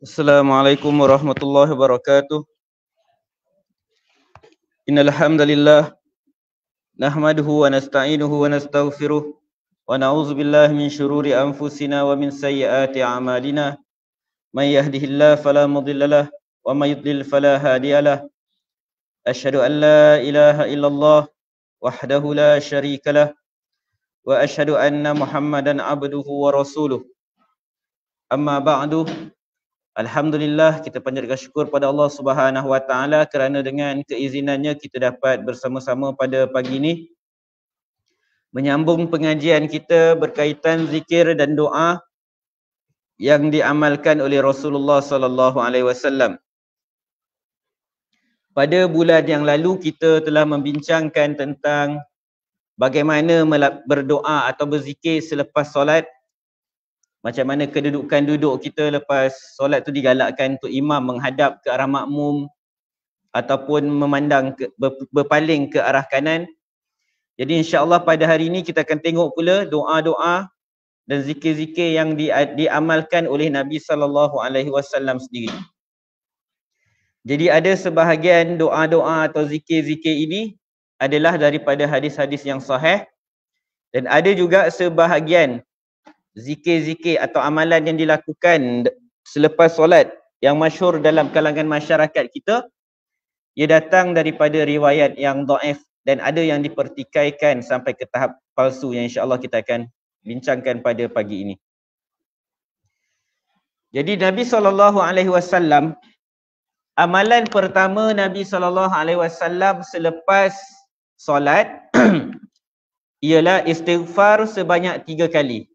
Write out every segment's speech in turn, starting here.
Assalamualaikum warahmatullahi wabarakatuh. Innal hamdalillah nahmaduhu wa nasta'inuhu wa nastaghfiruh wa na'udzu billahi min syururi anfusina wa min sayyiati a'malina. May yahdihillahu fala mudhillalah wa may yudlil fala hadiyalah. Asyhadu an la ilaha illallah wahdahu la syarikalah wa asyhadu anna Muhammadan abduhu wa rasuluh. Amma ba'du. Alhamdulillah, kita panjatkan syukur pada Allah Subhanahu Wa Taala kerana dengan keizinannya kita dapat bersama-sama pada pagi ini menyambung pengajian kita berkaitan zikir dan doa yang diamalkan oleh Rasulullah sallallahu alaihi wasallam. Pada bulan yang lalu kita telah membincangkan tentang bagaimana berdoa atau berzikir selepas solat. Macam mana kedudukan duduk kita lepas solat tu digalakkan untuk imam menghadap ke arah makmum ataupun memandang berpaling ke arah kanan. Jadi insya-Allah pada hari ini kita akan tengok pula doa-doa dan zikir-zikir yang diamalkan oleh Nabi sallallahu alaihi wasallam sendiri. Jadi ada sebahagian doa-doa atau zikir-zikir ini adalah daripada hadis-hadis yang sahih dan ada juga sebahagian zikir-zikir atau amalan yang dilakukan selepas solat yang masyhur dalam kalangan masyarakat kita, ia datang daripada riwayat yang dhaif dan ada yang dipertikaikan sampai ke tahap palsu yang insya-Allah kita akan bincangkan pada pagi ini. Jadi Nabi SAW, amalan pertama Nabi SAW selepas solat ialah istighfar sebanyak 3 kali.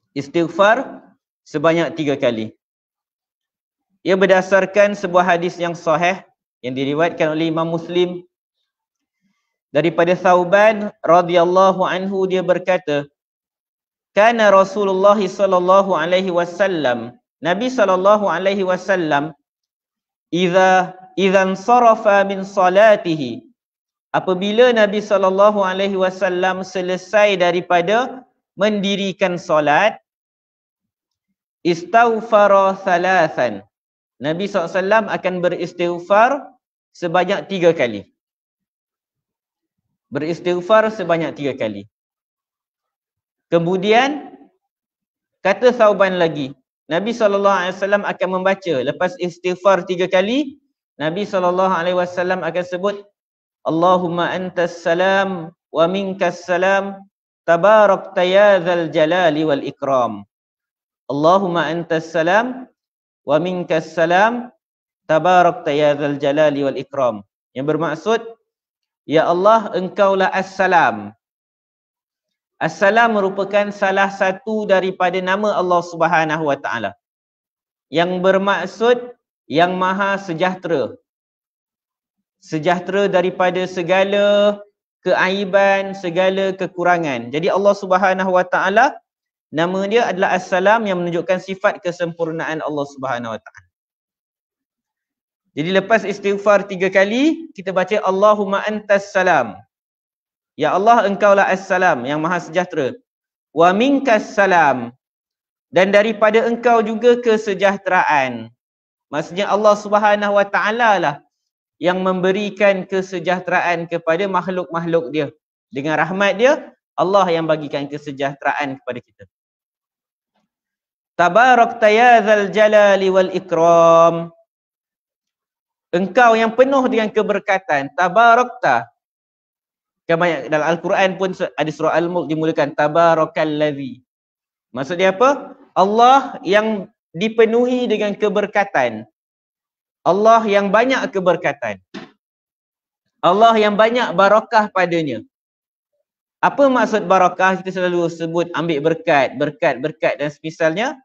Istighfar sebanyak 3 kali. Ia berdasarkan sebuah hadis yang sahih yang diriwayatkan oleh Imam Muslim daripada Thauban radhiyallahu anhu. Dia berkata, kana Rasulullah sallallahu alaihi wasallam, Nabi sallallahu alaihi wasallam idza sarafa min salatihi, apabila Nabi sallallahu alaihi wasallam selesai daripada mendirikan solat, istaghfara thalathan, Nabi SAW akan beristighfar sebanyak 3 kali. Beristighfar sebanyak 3 kali. Kemudian kata Thauban lagi, Nabi SAW akan membaca lepas istighfar 3 kali, Nabi SAW akan sebut Allahumma antas salam wa minkas salam tabarakta ya dzal jalali wal ikram. Allahumma antas salam wa minkas salam tabarakta ya dzal jalali wal ikram. Yang bermaksud, ya Allah, engkaulah as-salam. As-salam merupakan salah satu daripada nama Allah Subhanahu wa taala yang bermaksud yang maha sejahtera. Sejahtera daripada segala keaiban, segala kekurangan. Jadi Allah Subhanahu wa taala, nama dia adalah As-Salam yang menunjukkan sifat kesempurnaan Allah Subhanahu wa taala. Jadi lepas istighfar 3 kali, kita baca Allahumma antas salam. Ya Allah, engkaulah As-Salam yang maha sejahtera. Wa minkas salam, dan daripada engkau juga kesejahteraan. Maksudnya Allah Subhanahu wa taala lah yang memberikan kesejahteraan kepada makhluk-makhluk dia. Dengan rahmat dia, Allah yang bagikan kesejahteraan kepada kita. Tabarakta ya dzal jalali wal ikram. Engkau yang penuh dengan keberkatan. Tabarakta. Dalam Al-Quran pun ada surah Al-Mulk dimulakan Tabarakalladzi. Maksudnya apa? Allah yang dipenuhi dengan keberkatan. Allah yang banyak keberkatan. Allah yang banyak barakah padanya. Apa maksud barakah? Kita selalu sebut ambil berkat dan semisalnya.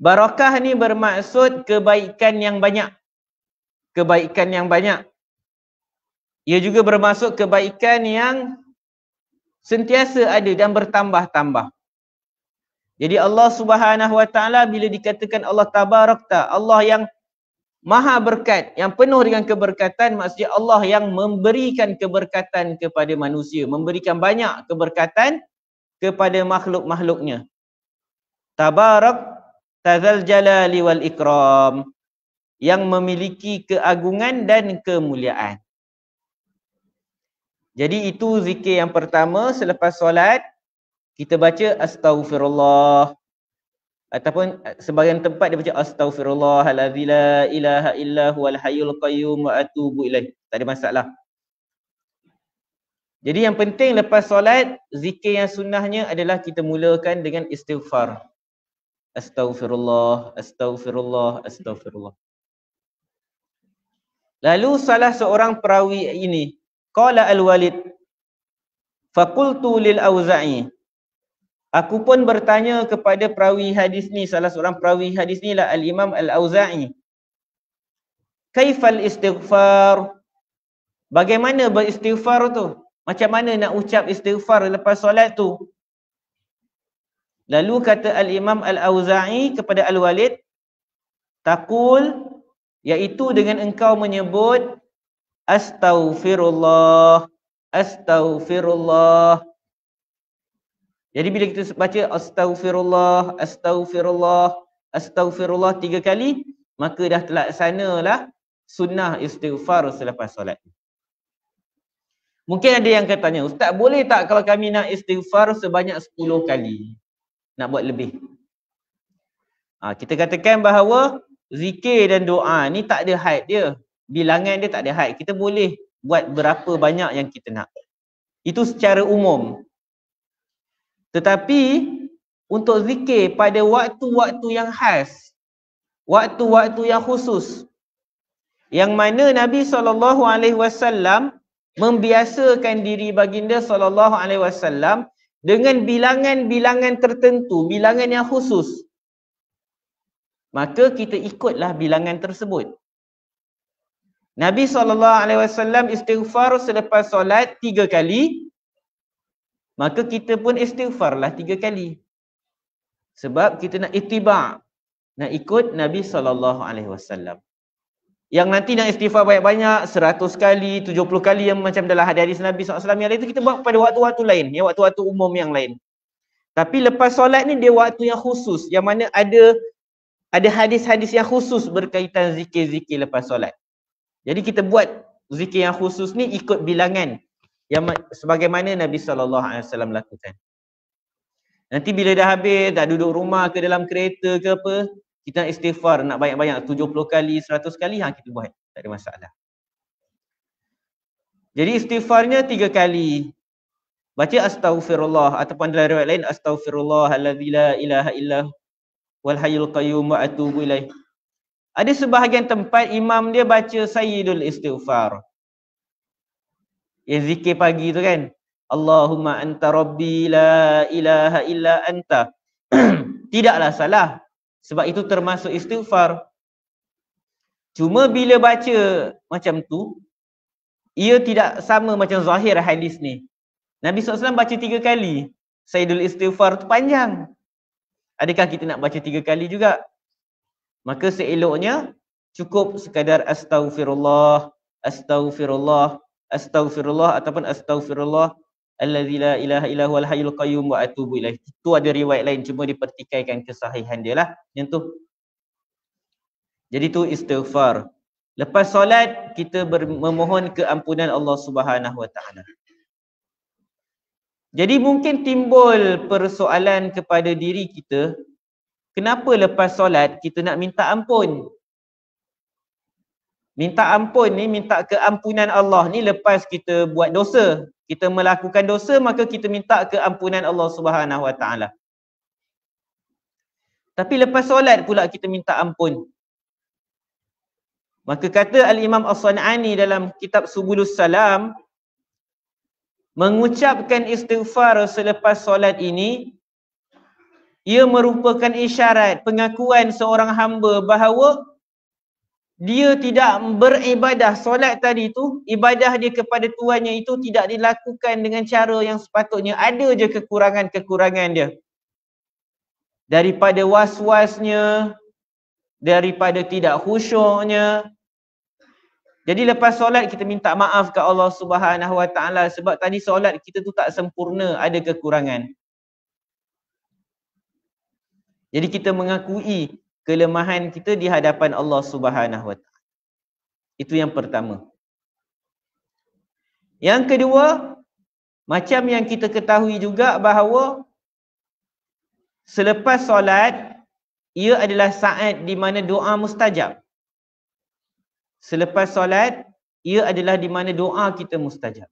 Barakah ni bermaksud kebaikan yang banyak. Kebaikan yang banyak. Ia juga bermaksud kebaikan yang sentiasa ada dan bertambah-tambah. Jadi Allah Subhanahu wa taala bila dikatakan Allah tabarakta, Allah yang maha berkat, yang penuh dengan keberkatan, maksudnya Allah yang memberikan keberkatan kepada manusia, memberikan banyak keberkatan kepada makhluk-makhluknya. Tabarak Tazal jalali wal ikram, yang memiliki keagungan dan kemuliaan. Jadi itu zikir yang pertama selepas solat, kita baca astaghfirullah. Ataupun sebahagian tempat dia baca astaghfirullahalladzi la ilaha illa huwal hayyul qayyum wa atubu ilaih. Tak ada masalah. Jadi yang penting lepas solat, zikir yang sunnahnya adalah kita mulakan dengan istighfar. Astaghfirullah, astaghfirullah, astaghfirullah. Lalu salah seorang perawi ini, qala al-Walid, faqultu lil Auza'i. Aku pun bertanya kepada perawi hadis ni, salah seorang perawi hadis ni lah Al-Imam Al-Auza'i. Kaifal istighfar? Bagaimana beristighfar tu? Macam mana nak ucap istighfar lepas solat tu? Lalu kata Al-Imam Al-Auza'i kepada Al-Walid, taqul, iaitu dengan engkau menyebut astaghfirullah, astaghfirullah. Jadi bila kita baca astaghfirullah, astaghfirullah, astaghfirullah 3 kali, maka dah terlaksanalah sunnah istighfar selepas solat. Mungkin ada yang katanya, Ustaz boleh tak kalau kami nak istighfar sebanyak 10 kali? Nak buat lebih. Kita katakan bahawa zikir dan doa ni tak ada had dia. Bilangan dia tak ada had. Kita boleh buat berapa banyak yang kita nak. Itu secara umum. Tetapi untuk zikir pada waktu-waktu yang khas, waktu-waktu yang khusus, yang mana Nabi SAW membiasakan diri baginda SAW dengan bilangan-bilangan tertentu, bilangan yang khusus, maka kita ikutlah bilangan tersebut. Nabi SAW istighfar selepas solat 3 kali, maka kita pun istighfarlah 3 kali. Sebab kita nak ittiba', nak ikut Nabi SAW. Yang nanti nak istighfar banyak-banyak, 100 kali, 70 kali yang macam dalam hadis Nabi SAW yang lain, itu kita buat pada waktu-waktu lain, yang waktu-waktu umum yang lain. Tapi lepas solat ni dia waktu yang khusus, yang mana ada hadis-hadis yang khusus berkaitan zikir-zikir lepas solat. Jadi kita buat zikir yang khusus ni ikut bilangan yang sebagaimana Nabi SAW lakukan. Nanti bila dah habis, dah duduk rumah ke dalam kereta ke apa, kita nak istighfar, nak banyak-banyak, 70 kali, 100 kali, kita buat. Tak ada masalah. Jadi istighfarnya 3 kali. Baca astaghfirullah, ataupun dalam riwayat lain, astaghfirullahalladzi la ilaha illa wal hayyul qayyum wa atubu ilaih. Ada sebahagian tempat imam dia baca sayyidul istighfar. Yang zikir pagi tu kan. Allahumma anta rabbi la ilaha illa anta. Tidaklah salah. Sebab itu termasuk istighfar. Cuma bila baca macam tu, ia tidak sama macam zahir hadis ni. Nabi SAW baca 3 kali. Sayyidul istighfar tu panjang. Adakah kita nak baca 3 kali juga? Maka seeloknya cukup sekadar astaghfirullah, astaghfirullah, astaghfirullah ataupun astaghfirullah allazi la ilaha illa huwal hayyul qayyum wa atubu ilaih. Itu ada riwayat lain, cuma dipertikaikan kesahihan dia lah yang tu. Jadi tu istighfar. Lepas solat kita memohon keampunan Allah Subhanahu wa taala. Jadi mungkin timbul persoalan kepada diri kita, kenapa lepas solat kita nak minta ampun? Minta ampun ni, minta keampunan Allah ni lepas kita buat dosa. Kita melakukan dosa, maka kita minta keampunan Allah Subhanahu wa taala. Tapi lepas solat pula kita minta ampun. Maka kata Al-Imam As-San'ani dalam kitab Subulus Salam, mengucapkan istighfar selepas solat ini, ia merupakan isyarat pengakuan seorang hamba bahawa dia tidak beribadah. Solat tadi tu, ibadah dia kepada Tuhannya itu tidak dilakukan dengan cara yang sepatutnya. Ada je kekurangan-kekurangan dia. Daripada was-wasnya, daripada tidak khusyuknya. Jadi lepas solat kita minta maaf ke Allah Subhanahu wa taala sebab tadi solat kita tu tak sempurna, ada kekurangan. Jadi kita mengakui kelemahan kita di hadapan Allah Subhanahu Wa Taala. Itu yang pertama. Yang kedua, macam yang kita ketahui juga bahawa selepas solat, ia adalah saat di mana doa mustajab. Selepas solat, ia adalah di mana doa kita mustajab.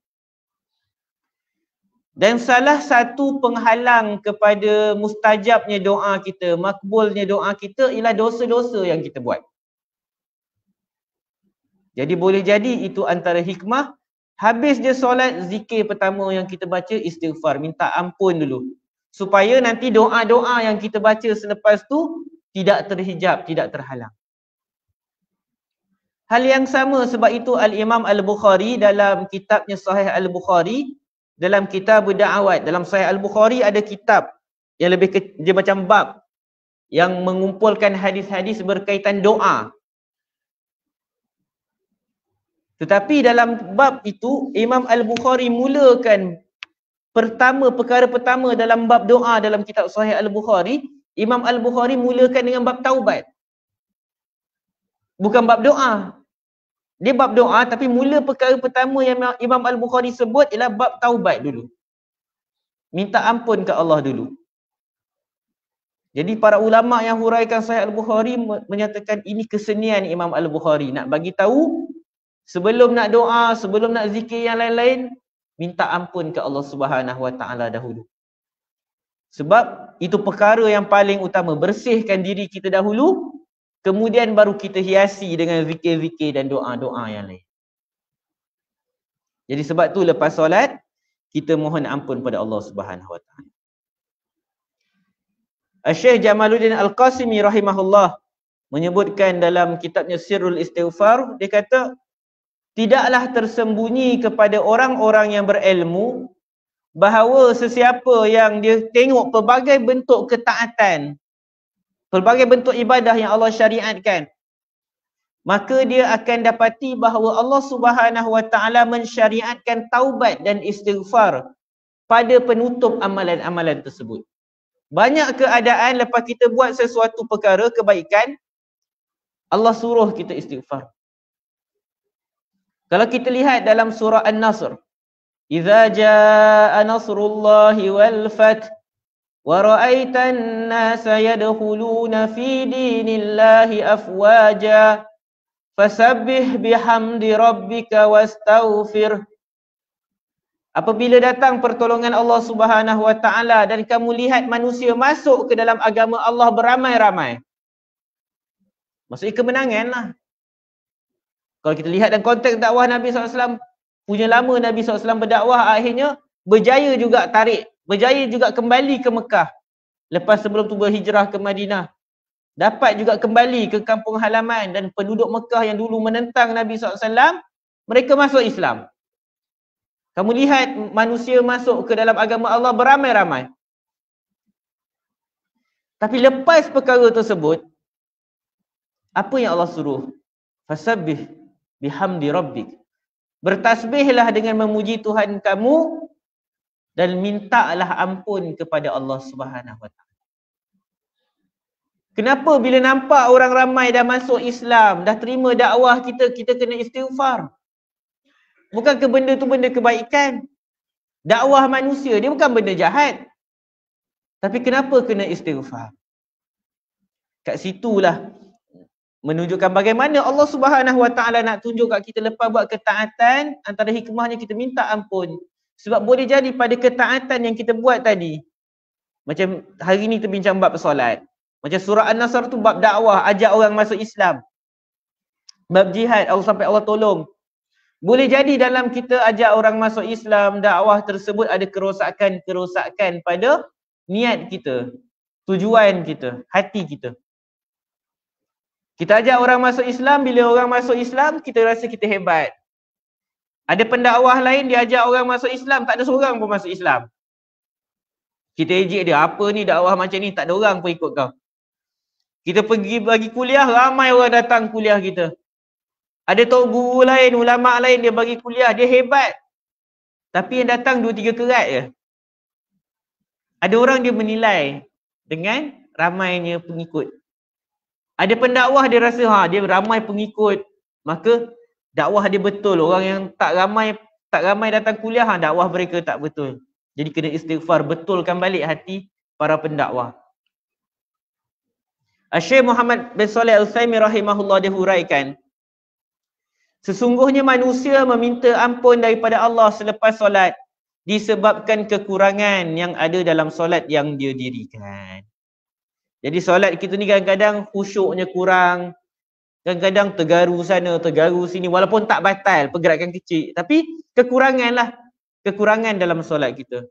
Dan salah satu penghalang kepada mustajabnya doa kita, makbulnya doa kita ialah dosa-dosa yang kita buat. Jadi boleh jadi itu antara hikmah. Habis dia solat, zikir pertama yang kita baca istighfar, minta ampun dulu. Supaya nanti doa-doa yang kita baca selepas tu tidak terhijab, tidak terhalang. Hal yang sama sebab itu Al-Imam Al-Bukhari dalam kitabnya Sahih Al-Bukhari, dalam kitab Da'awat, dalam Sahih Al-Bukhari ada kitab yang lebih dia macam bab yang mengumpulkan hadis-hadis berkaitan doa. Tetapi dalam bab itu Imam Al-Bukhari mulakan perkara pertama dalam bab doa dalam kitab Sahih Al-Bukhari, Imam Al-Bukhari mulakan dengan bab taubat. Bukan bab doa. Dia bab doa tapi mula perkara pertama yang Imam Al-Bukhari sebut ialah bab taubat dulu. Minta ampun ke Allah dulu. Jadi para ulama yang huraikan Sahih Al-Bukhari menyatakan ini kesenian Imam Al-Bukhari. Nak bagi tahu sebelum nak doa, sebelum nak zikir yang lain-lain, minta ampun ke Allah Subhanahu Wa Taala dahulu. Sebab itu perkara yang paling utama, bersihkan diri kita dahulu. Kemudian baru kita hiasi dengan zikir-zikir dan doa-doa yang lain. Jadi sebab tu lepas solat, kita mohon ampun pada Allah Subhanahu Wa Taala. Syekh Jamaluddin Al-Qasimi rahimahullah menyebutkan dalam kitabnya Sirrul Istighfar, dia kata, tidaklah tersembunyi kepada orang-orang yang berilmu bahawa sesiapa yang dia tengok pelbagai bentuk ketaatan, pelbagai bentuk ibadah yang Allah syariatkan, maka dia akan dapati bahawa Allah Subhanahu Wa Taala mensyariatkan taubat dan istighfar pada penutup amalan-amalan tersebut. Banyak keadaan lepas kita buat sesuatu perkara kebaikan, Allah suruh kita istighfar. Kalau kita lihat dalam surah An-Nasr, "Idza jaa nasrullahi wal fath وَرَأَيْتَ النَّاسَ يَدْخُلُونَ فِي دِينِ اللَّهِ أَفْوَاجًا فَسَبِّحْ بِحَمْدِ رَبِّكَ وَاسْتَغْفِرْهُ." Apabila datang pertolongan Allah Subhanahu Wa Taala dan kamu lihat manusia masuk ke dalam agama Allah beramai-ramai, maksudnya kemenangan lah. Kalau kita lihat dalam konteks dakwah Nabi SAW, punya lama Nabi SAW berdakwah, akhirnya berjaya juga tarik, berjaya juga kembali ke Mekah. Lepas sebelum tu berhijrah ke Madinah. Dapat juga kembali ke kampung halaman dan penduduk Mekah yang dulu menentang Nabi SAW, mereka masuk Islam. Kamu lihat manusia masuk ke dalam agama Allah beramai-ramai. Tapi lepas perkara tersebut, apa yang Allah suruh? Fasabbih bihamdi rabbik. Bertasbihlah dengan memuji Tuhan kamu dan mintalah ampun kepada Allah Subhanahu Wa Taala. Kenapa bila nampak orang ramai dah masuk Islam, dah terima dakwah kita, kita kena istighfar? Bukankah benda tu benda kebaikan? Dakwah manusia, dia bukan benda jahat. Tapi kenapa kena istighfar? Kat situlah menunjukkan bagaimana Allah Subhanahu Wa Taala nak tunjuk kat kita lepas buat ketaatan, antara hikmahnya kita minta ampun. Sebab boleh jadi pada ketaatan yang kita buat tadi, macam hari ni kita bincang bab solat, macam surah An-Nasr tu bab dakwah, ajak orang masuk Islam. Bab jihad, Allah sampai Allah tolong. Boleh jadi dalam kita ajak orang masuk Islam, dakwah tersebut ada kerosakan-kerosakan pada niat kita, tujuan kita, hati kita. Kita ajak orang masuk Islam, bila orang masuk Islam, kita rasa kita hebat. Ada pendakwah lain dia ajak orang masuk Islam, tak ada seorang pun masuk Islam. Kita ejek dia, apa ni dakwah macam ni, tak ada orang pun ikut kau. Kita pergi bagi kuliah, ramai orang datang kuliah kita. Ada tahu guru lain, ulama lain dia bagi kuliah, dia hebat. Tapi yang datang 2-3 kerat je. Ada orang dia menilai dengan ramainya pengikut. Ada pendakwah dia rasa dia ramai pengikut, maka dakwah dia betul. Orang yang tak ramai datang kuliah, dakwah mereka tak betul. Jadi kena istighfar, betulkan balik hati para pendakwah. Syekh Muhammad bin Shalih Al-Utsaimin rahimahullah dia huraikan, sesungguhnya manusia meminta ampun daripada Allah selepas solat disebabkan kekurangan yang ada dalam solat yang dia dirikan. Jadi solat kita ni kadang-kadang khusyuknya kurang, kadang-kadang tergaru sana, tergaru sini, walaupun tak batal pergerakan kecil, tapi kekurangan dalam solat kita.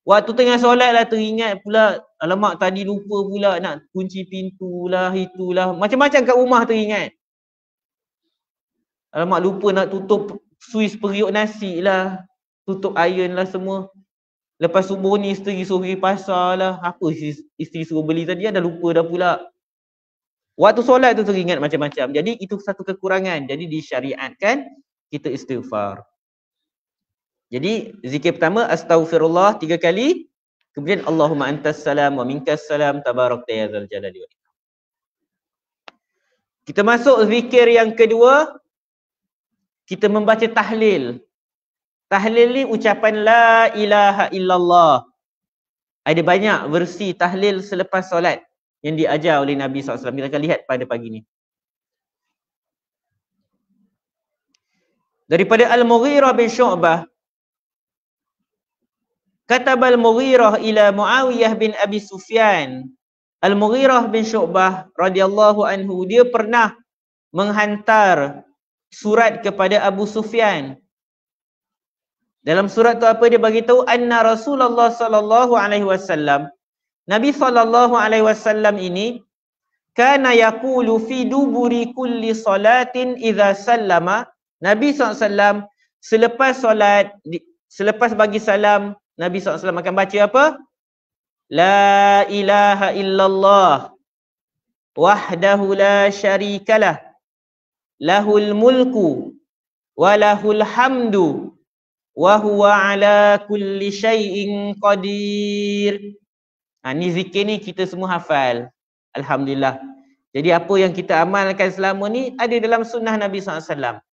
Waktu tengah solat lah teringat pula, alamak tadi lupa pula nak kunci pintu lah, itulah, macam-macam kat rumah teringat. Alamak lupa nak tutup suis periuk nasi lah, tutup iron lah semua. Lepas subuh ni isteri suruh pergi pasar lah, apa isteri suruh beli tadi, dah lupa dah pula. Waktu solat tu teringat macam-macam. Jadi itu satu kekurangan. Jadi disyariatkan kita istighfar. Jadi zikir pertama astaghfirullah 3 kali. Kemudian Allahumma antas salam wa minkas salam tabarakta ya dzal jalali wal ikram. Kita masuk zikir yang kedua. Kita membaca tahlil. Tahlil ni ucapan la ilaha illallah. Ada banyak versi tahlil selepas solat yang diajar oleh Nabi SAW. Kita akan lihat pada pagi ni. Daripada Al-Mughirah bin Syu'bah, kataba Al-Mughirah ila Muawiyah bin Abi Sufyan. Al-Mughirah bin Syu'bah radhiyallahu anhu, dia pernah menghantar surat kepada Abu Sufyan. Dalam surat tu apa dia bagi tahu? Anna Rasulullah sallallahu alaihi wasallam, Nabi sallallahu alaihi wasallam ini kana yaqulu fi duburi kulli salatin idza sallama. Nabi SAW selepas solat, selepas bagi salam, Nabi SAW akan baca apa? La ilaha illallah wahdahu la syarikalah lahul mulku wa lahul hamdu wa huwa ala kulli syai'in qadir. Ni zikir ni kita semua hafal. Alhamdulillah. Jadi apa yang kita amalkan selama ni ada dalam sunnah Nabi SAW.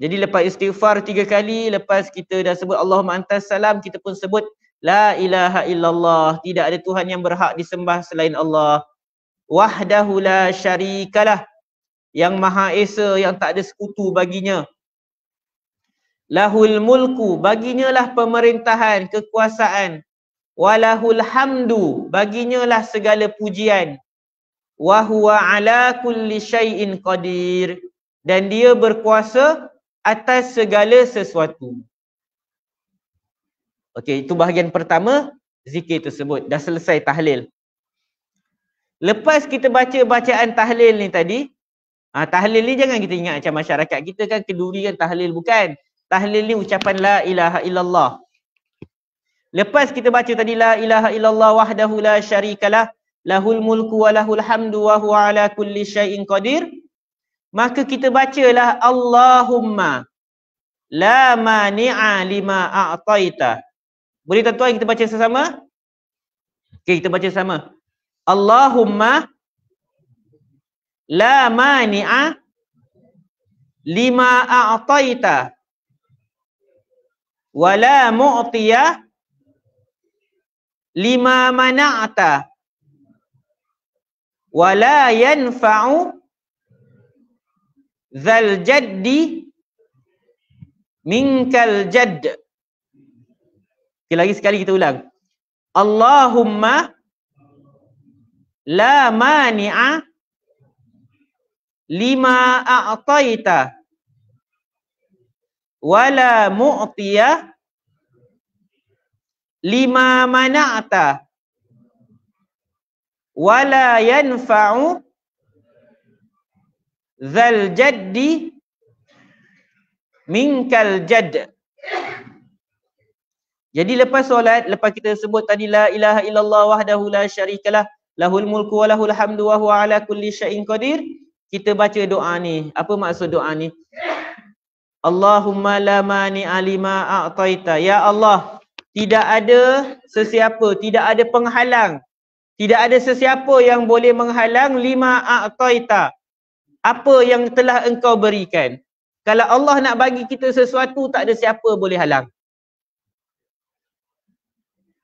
Jadi lepas istighfar 3 kali, lepas kita dah sebut Allahumma antas salam, kita pun sebut la ilaha illallah, tidak ada Tuhan yang berhak disembah selain Allah. Wahdahu la syarikalah, yang maha esa, yang tak ada sekutu baginya. Lahul mulku, baginya lah pemerintahan, kekuasaan. Walahul hamdu, baginya lah segala pujian. Wa huwa ala kulli syai'in qadir, dan dia berkuasa atas segala sesuatu. Okey, itu bahagian pertama zikir tersebut. Dah selesai tahlil. Lepas kita baca bacaan tahlil ni tadi, tahlil ni jangan kita ingat macam masyarakat kita kan kenduri kan tahlil, bukan. Tahlil ni ucapan la ilaha illallah. Lepas kita baca tadi la ilaha illallah wahdahu la syarikalah lahul mulku wa lahul hamdu wa huwa ala kulli syai'in qadir, maka kita bacalah Allahumma la mani'a lima a'taita. Boleh tuan-tuan kita baca sama-sama? Okey, kita baca sama. Allahumma la mani'a lima a'taita wa la mu'tiya lima mana'ta wa la yanfa'u dzal jaddi minkal jadd. Okay, lagi sekali kita ulang. Allahumma la mani'a lima a'taita wa la mu'tiya lima mana'ta wa la yanfa'u dzal jaddi minkal jadd. Jadi lepas solat, lepas kita sebut tadi la ilaha illallah wahdahu la syarikalah lahul mulku wa lahul hamdu wa huwa ala kulli syai'in qadir, kita baca doa ni. Apa maksud doa ni? Allahumma la mani'a lima a'taita. Ya Allah, tidak ada sesiapa, tidak ada penghalang Tidak ada sesiapa yang boleh menghalang lima a'taita, apa yang telah engkau berikan. Kalau Allah nak bagi kita sesuatu, tak ada siapa boleh halang.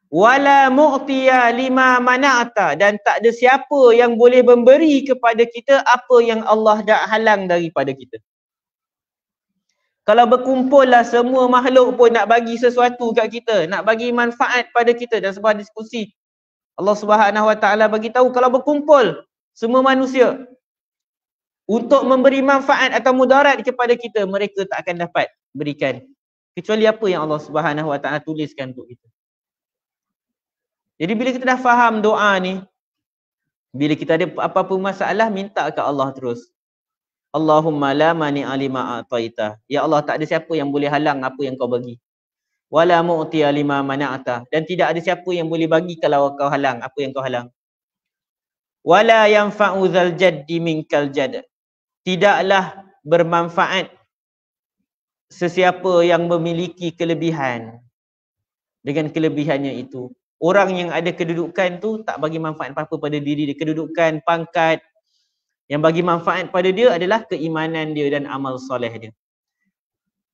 Wala mu'tiya lima mana'ata, dan tak ada siapa yang boleh memberi kepada kita apa yang Allah dah halang daripada kita. Kalau berkumpul lah semua makhluk pun nak bagi sesuatu kat kita, nak bagi manfaat pada kita, dan sebuah diskusi Allah Subhanahu Wa Taala bagi tahu, kalau berkumpul semua manusia untuk memberi manfaat atau mudarat kepada kita, mereka tak akan dapat berikan kecuali apa yang Allah Subhanahu Wa Taala tuliskan untuk kita. Jadi bila kita dah faham doa ni, bila kita ada apa-apa masalah, minta ke Allah terus. Allahumma la mani'a lima a'taita. Ya Allah, tak ada siapa yang boleh halang apa yang kau bagi. Wala mu'tiya lima mana'ata. Dan tidak ada siapa yang boleh bagi kalau kau halang apa yang kau halang. Wala yanfa'u dzal jaddi minkal jadd. Tidaklah bermanfaat sesiapa yang memiliki kelebihan dengan kelebihannya itu. Orang yang ada kedudukan tu tak bagi manfaat apa-apa pada diri dia. Kedudukan, pangkat, yang bagi manfaat pada dia adalah keimanan dia dan amal soleh dia.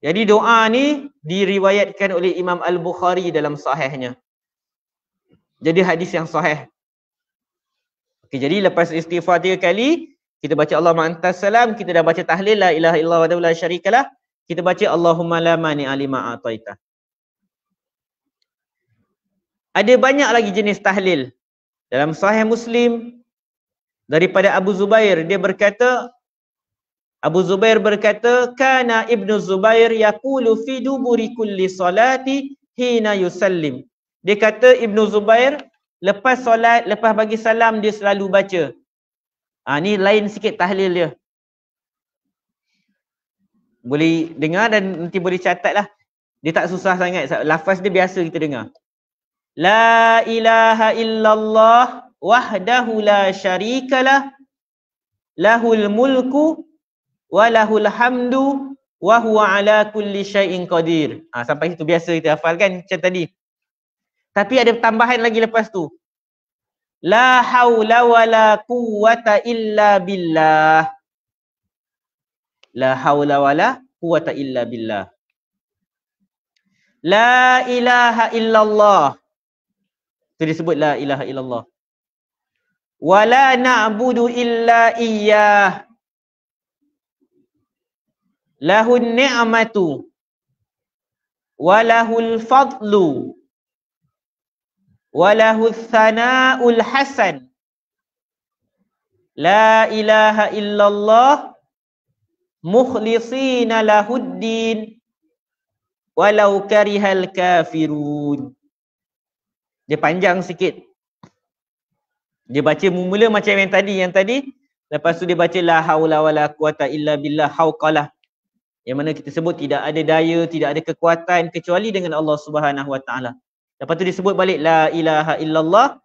Jadi doa ni diriwayatkan oleh Imam Al-Bukhari dalam sahihnya. Jadi hadis yang sahih. Okey, jadi lepas istighfar 3 kali, kita baca Allahumma antas salam, kita dah baca tahlil la ilaha illallah wa la syarikalah, kita baca Allahumma la mani'a lima a'taita. Ada banyak lagi jenis tahlil. Dalam Sahih Muslim daripada Abu Zubair, dia berkata, Abu Zubair berkata, kana Ibnu Zubair yaqulu fi duburi kulli salati hina yusallim. Dia kata Ibnu Zubair lepas solat, lepas bagi salam, dia selalu baca. Ni lain sikit tahlil dia. Boleh dengar dan nanti boleh catat lah. Dia tak susah sangat. Lafaz dia biasa kita dengar. La ilaha illallah wahdahu la syarikalah, lahul mulku wa lahul hamdu wa huwa ala kulli syai'in qadir. Sampai situ biasa kita hafalkan macam tadi. Tapi ada tambahan lagi lepas tu. La haula wa la quwwata illa billah. La haula wa la quwwata illa billah. La ilaha illallah. Itu disebut la ilaha illallah. Wa la na'budu illa iyyah. Lahun ni'matu wa lahul fadlu wa lahul thana'ul hasan. La ilaha illallah mukhlisina lahuddin walau karihal kafirun. Dia panjang sikit. Dia baca mula macam yang tadi. Lepas tu dia baca la haula wala quwata illa billah, hauqalah. Yang mana kita sebut tidak ada daya, tidak ada kekuatan kecuali dengan Allah Subhanahu Wa Taala. Lepas tu dia sebut balik la ilaha illallah.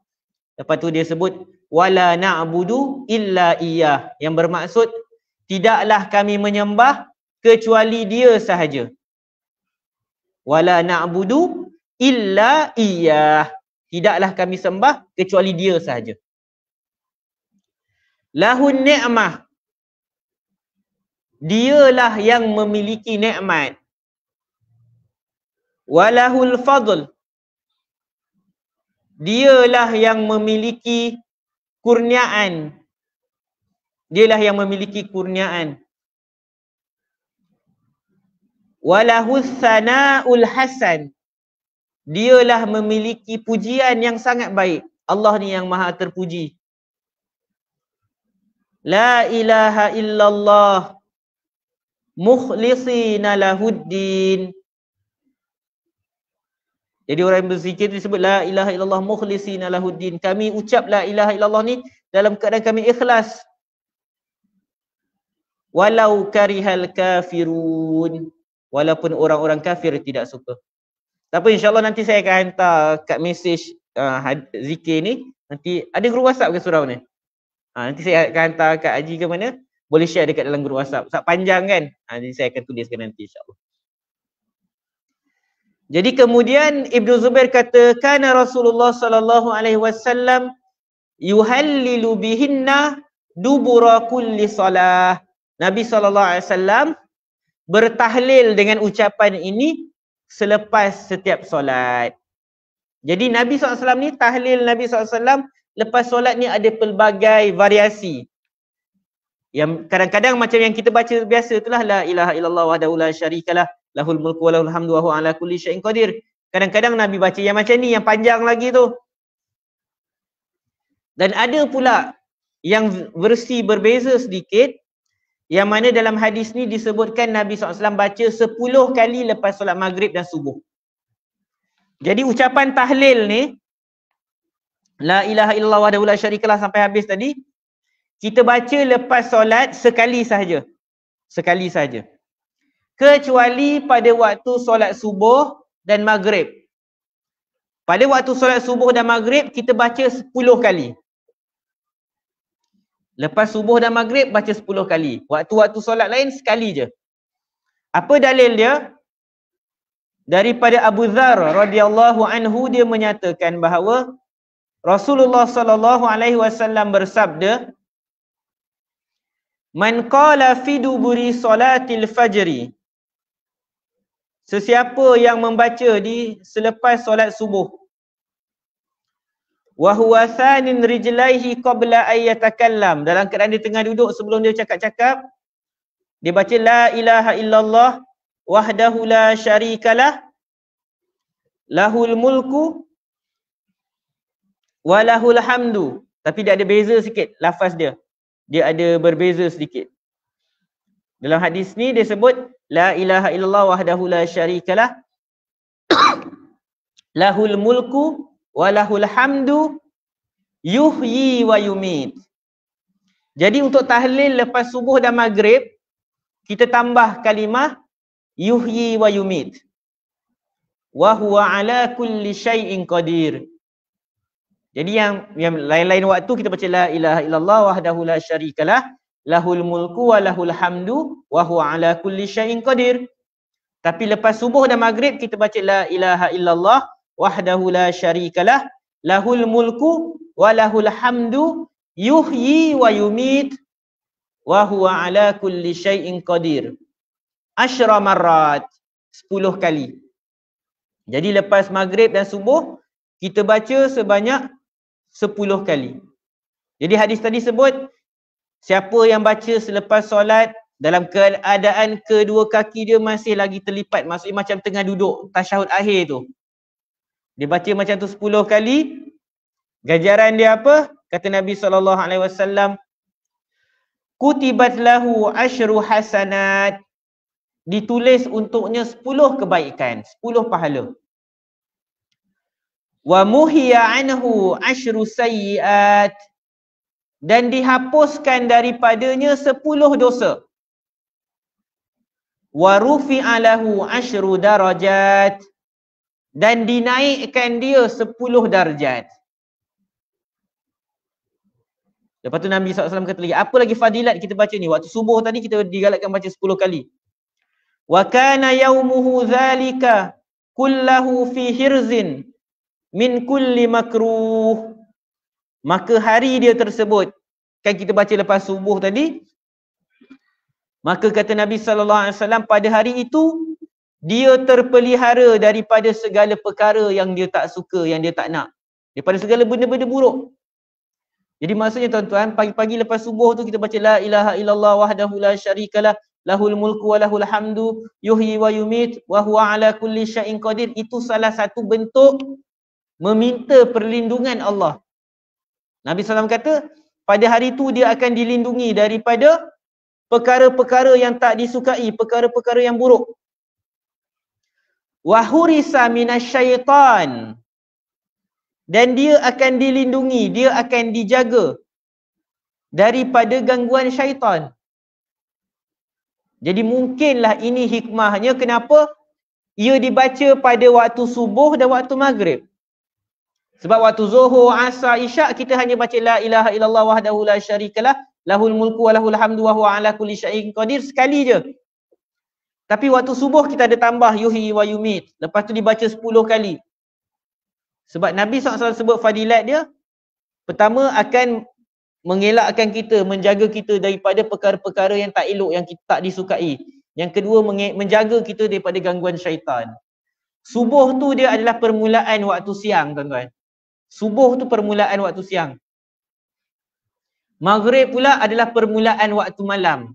Lepas tu dia sebut wala na'budu illa iyyah, yang bermaksud tidaklah kami menyembah kecuali dia sahaja. Wala na'budu illa iyyah. Tidaklah kami sembah kecuali dia sahaja. Lahun ni'mah. Dialah yang memiliki nikmat. Walahul fadl. Dialah yang memiliki kurniaan. Dialah yang memiliki kurniaan. Walahus sana'ul hasan. Dialah memiliki pujian yang sangat baik. Allah ni yang maha terpuji. La ilaha illallah mukhlisina lahuddin. Jadi orang yang berzikir disebut la ilaha illallah mukhlisina lahuddin. Kami ucap la ilaha illallah ni dalam keadaan kami ikhlas. Walau karihal kafirun. Walaupun orang-orang kafir tidak suka. Tapi insyaAllah nanti saya akan hantar kat mesej zikir ni. Nanti ada group WhatsApp ke surau ni? Nanti saya akan hantar kat Haji ke mana. Boleh share dekat dalam group WhatsApp. Sebab panjang kan? Jadi saya akan tuliskan nanti insyaAllah. Jadi kemudian Ibnu Zubair kata, kana Rasulullah sallallahu alaihi wasallam yuhallilu bihinna dubura kulli salah. Nabi SAW bertahlil dengan ucapan ini selepas setiap solat. Jadi Nabi SAW ni, tahlil Nabi SAW lepas solat ni ada pelbagai variasi. Yang kadang-kadang macam yang kita baca biasa itulah, la ilaha illallah wahdahu la syarikalah, lahul mulku wa lahul hamdu wa huwa ala kulli syai'in qadir. Kadang-kadang Nabi baca yang macam ni, yang panjang lagi tu. Dan ada pula yang versi berbeza sedikit, yang mana dalam hadis ni disebutkan Nabi SAW baca 10 kali lepas solat maghrib dan subuh. Jadi ucapan tahlil ni, la ilaha illallah wahdahu la syarikalah sampai habis tadi, kita baca lepas solat sekali sahaja. Sekali sahaja. Kecuali pada waktu solat subuh dan maghrib. Pada waktu solat subuh dan maghrib, kita baca 10 kali. Lepas subuh dan maghrib, baca 10 kali. Waktu-waktu solat lain, sekali je. Apa dalil dia? Daripada Abu Dzar radhiyallahu anhu, dia menyatakan bahawa Rasulullah SAW bersabda, man qala fi duburi salatil fajri, sesiapa yang membaca di selepas solat subuh, wa huwa thanin rijlaihi qabla ay yatakallam, dalam keadaan dia tengah duduk sebelum dia cakap-cakap, dia baca la ilaha illallah wahdahu la syarikalah, lahul mulku wa lahul hamdu. Tapi dia ada beza sikit lafaz dia. Dia ada berbeza sedikit. Dalam hadis ni dia sebut la ilaha illallah wahdahu la syarikalah, lahul mulku walahul hamdu yuhyi wa yumit. Jadi untuk tahlil lepas subuh dan maghrib, kita tambah kalimah yuhyi wa yumit. Wa huwa ala kulli syai'in qadir. Jadi yang lain-lain waktu kita baca la ilaha illallah wahdahu la syarikalah, lahul mulku wa lahul hamdu wa huwa ala kulli syai'in qadir. Tapi lepas subuh dan maghrib kita baca la ilaha illallah wahdahu la syarikalah, lahul mulku wa lahul hamdu yuhyi wa yumit wa huwa ala kulli syai'in qadir. Asyra marrat, 10 kali. Jadi lepas maghrib dan subuh kita baca sebanyak 10 kali. Jadi hadis tadi sebut siapa yang baca selepas solat dalam keadaan kedua kaki dia masih lagi terlipat, maksudnya macam tengah duduk tasyahud akhir tu, dia baca macam tu 10 kali, ganjaran dia apa? Kata Nabi SAW, kutibat lahu asyru hasanat, ditulis untuknya 10 kebaikan, 10 pahala. Wa muhiya anhu asyru sayyiat, dan dihapuskan daripadanya 10 dosa. Wa rufi'a lahu asyru darajat, dan dinaikkan dia 10 darjat. Lepas tu Nabi SAW kata lagi, apa lagi fadilat kita baca ni? Waktu subuh tadi kita digalakkan baca 10 kali. Wa kana yaumuhu zalika kullahu fi hirzin min kulli makruh. Maka hari dia tersebut, kan kita baca lepas subuh tadi, maka kata Nabi SAW, pada hari itu dia terpelihara daripada segala perkara yang dia tak suka, yang dia tak nak, daripada segala benda-benda buruk. Jadi maksudnya tuan-tuan, pagi-pagi lepas subuh tu kita baca la ilaha illallah wahdahu la syarikalah, lahul mulku wa lahul hamdu yuhyi wa yumit wa huwa ala kulli syai'in qadir. Itu salah satu bentuk meminta perlindungan Allah. Nabi SAW kata pada hari itu dia akan dilindungi daripada perkara-perkara yang tak disukai, perkara-perkara yang buruk. Wa hurisa minasyaitan, dan dia akan dilindungi, dia akan dijaga daripada gangguan syaitan. Jadi mungkinlah ini hikmahnya kenapa ia dibaca pada waktu subuh dan waktu maghrib. Sebab waktu zuhur, asar, isyak kita hanya baca la ilaha illallah wahdahu la syarikalah, lahul mulku wa lahul hamdu wa huwa ala kulli syai'in qadir sekali je. Tapi waktu subuh kita ada tambah yuhyi wa yumit. Lepas tu dibaca 10 kali. Sebab Nabi SAW sebut fadilat dia, Pertama, akan mengelakkan kita, menjaga kita daripada perkara-perkara yang tak elok, yang kita tak disukai. Yang kedua, menjaga kita daripada gangguan syaitan. Subuh tu dia adalah permulaan waktu siang, tuan-tuan. Subuh tu permulaan waktu siang. Maghrib pula adalah permulaan waktu malam.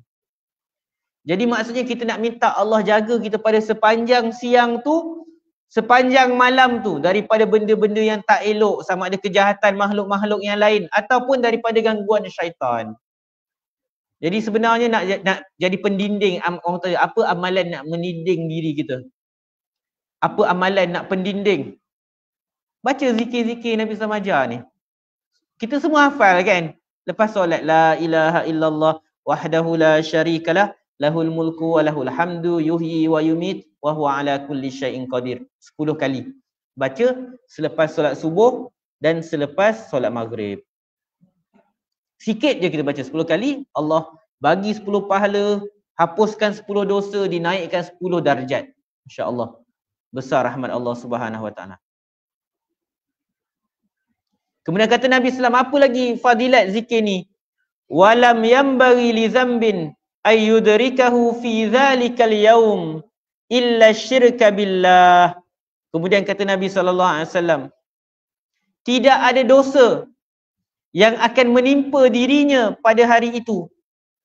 Jadi maksudnya kita nak minta Allah jaga kita pada sepanjang siang tu, sepanjang malam tu, daripada benda-benda yang tak elok, sama ada kejahatan makhluk-makhluk yang lain ataupun daripada gangguan syaitan. Jadi sebenarnya nak jadi pendinding, orang tanya apa amalan nak meninding diri kita? Apa amalan nak pendinding? Baca zikir-zikir Nabi SAW ajar ni. Kita semua hafal kan? Lepas solat, la ilaha illallah wahdahu la syarikalah lahul mulku wa lahul hamdu yuhyi wa yumit wa huwa ala kulli syai'in qadir. 10 kali. Baca selepas solat subuh dan selepas solat maghrib. Sikit je kita baca 10 kali, Allah bagi 10 pahala, hapuskan 10 dosa, dinaikkan 10 darjat. Insya-Allah. Besar rahmat Allah Subhanahu wa taala. Kemudian kata Nabi SAW, apa lagi fadilat zikir ni? Walam yambari li zambin ayyudrikahu fi dhalikal yawm illa syirka billah. Kemudian kata Nabi SAW, tidak ada dosa yang akan menimpa dirinya pada hari itu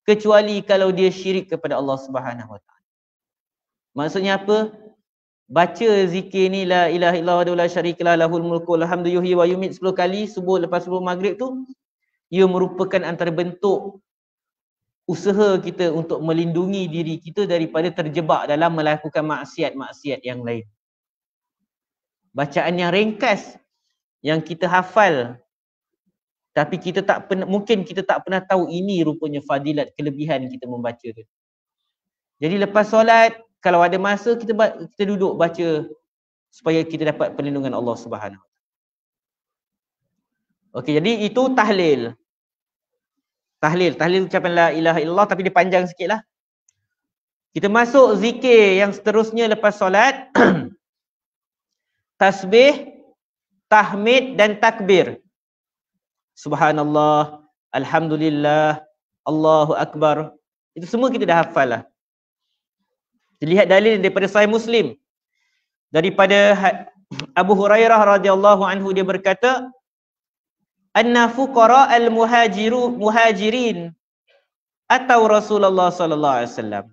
kecuali kalau dia syirik kepada Allah Subhanahu wa taala. Maksudnya apa? Baca zikir ni, la ilaha illallah wa la syarikalah lahul mulku wal hamdu yuhyi wa yumit 10 kali subuh lepas subuh maghrib tu, ia merupakan antara bentuk usaha kita untuk melindungi diri kita daripada terjebak dalam melakukan maksiat-maksiat yang lain. Bacaan yang ringkas yang kita hafal, tapi kita tak pernah, mungkin kita tak pernah tahu ini rupanya fadilat, kelebihan kita membaca tu. Jadi lepas solat, kalau ada masa kita duduk baca supaya kita dapat perlindungan Allah Subhanahu. Okey, jadi itu tahlil. Tahlil ucapan la ilaha illallah, tapi dia panjang sikitlah. Kita masuk zikir yang seterusnya lepas solat. Tasbih, tahmid dan takbir. Subhanallah, alhamdulillah, Allahu akbar. Itu semua kita dah hafal lah. Dilihat dalil daripada Sahih Muslim. Daripada Abu Hurairah radhiyallahu anhu, dia berkata, anna fuqara al-muhajirin atau Rasulullah sallallahu alaihi wasallam.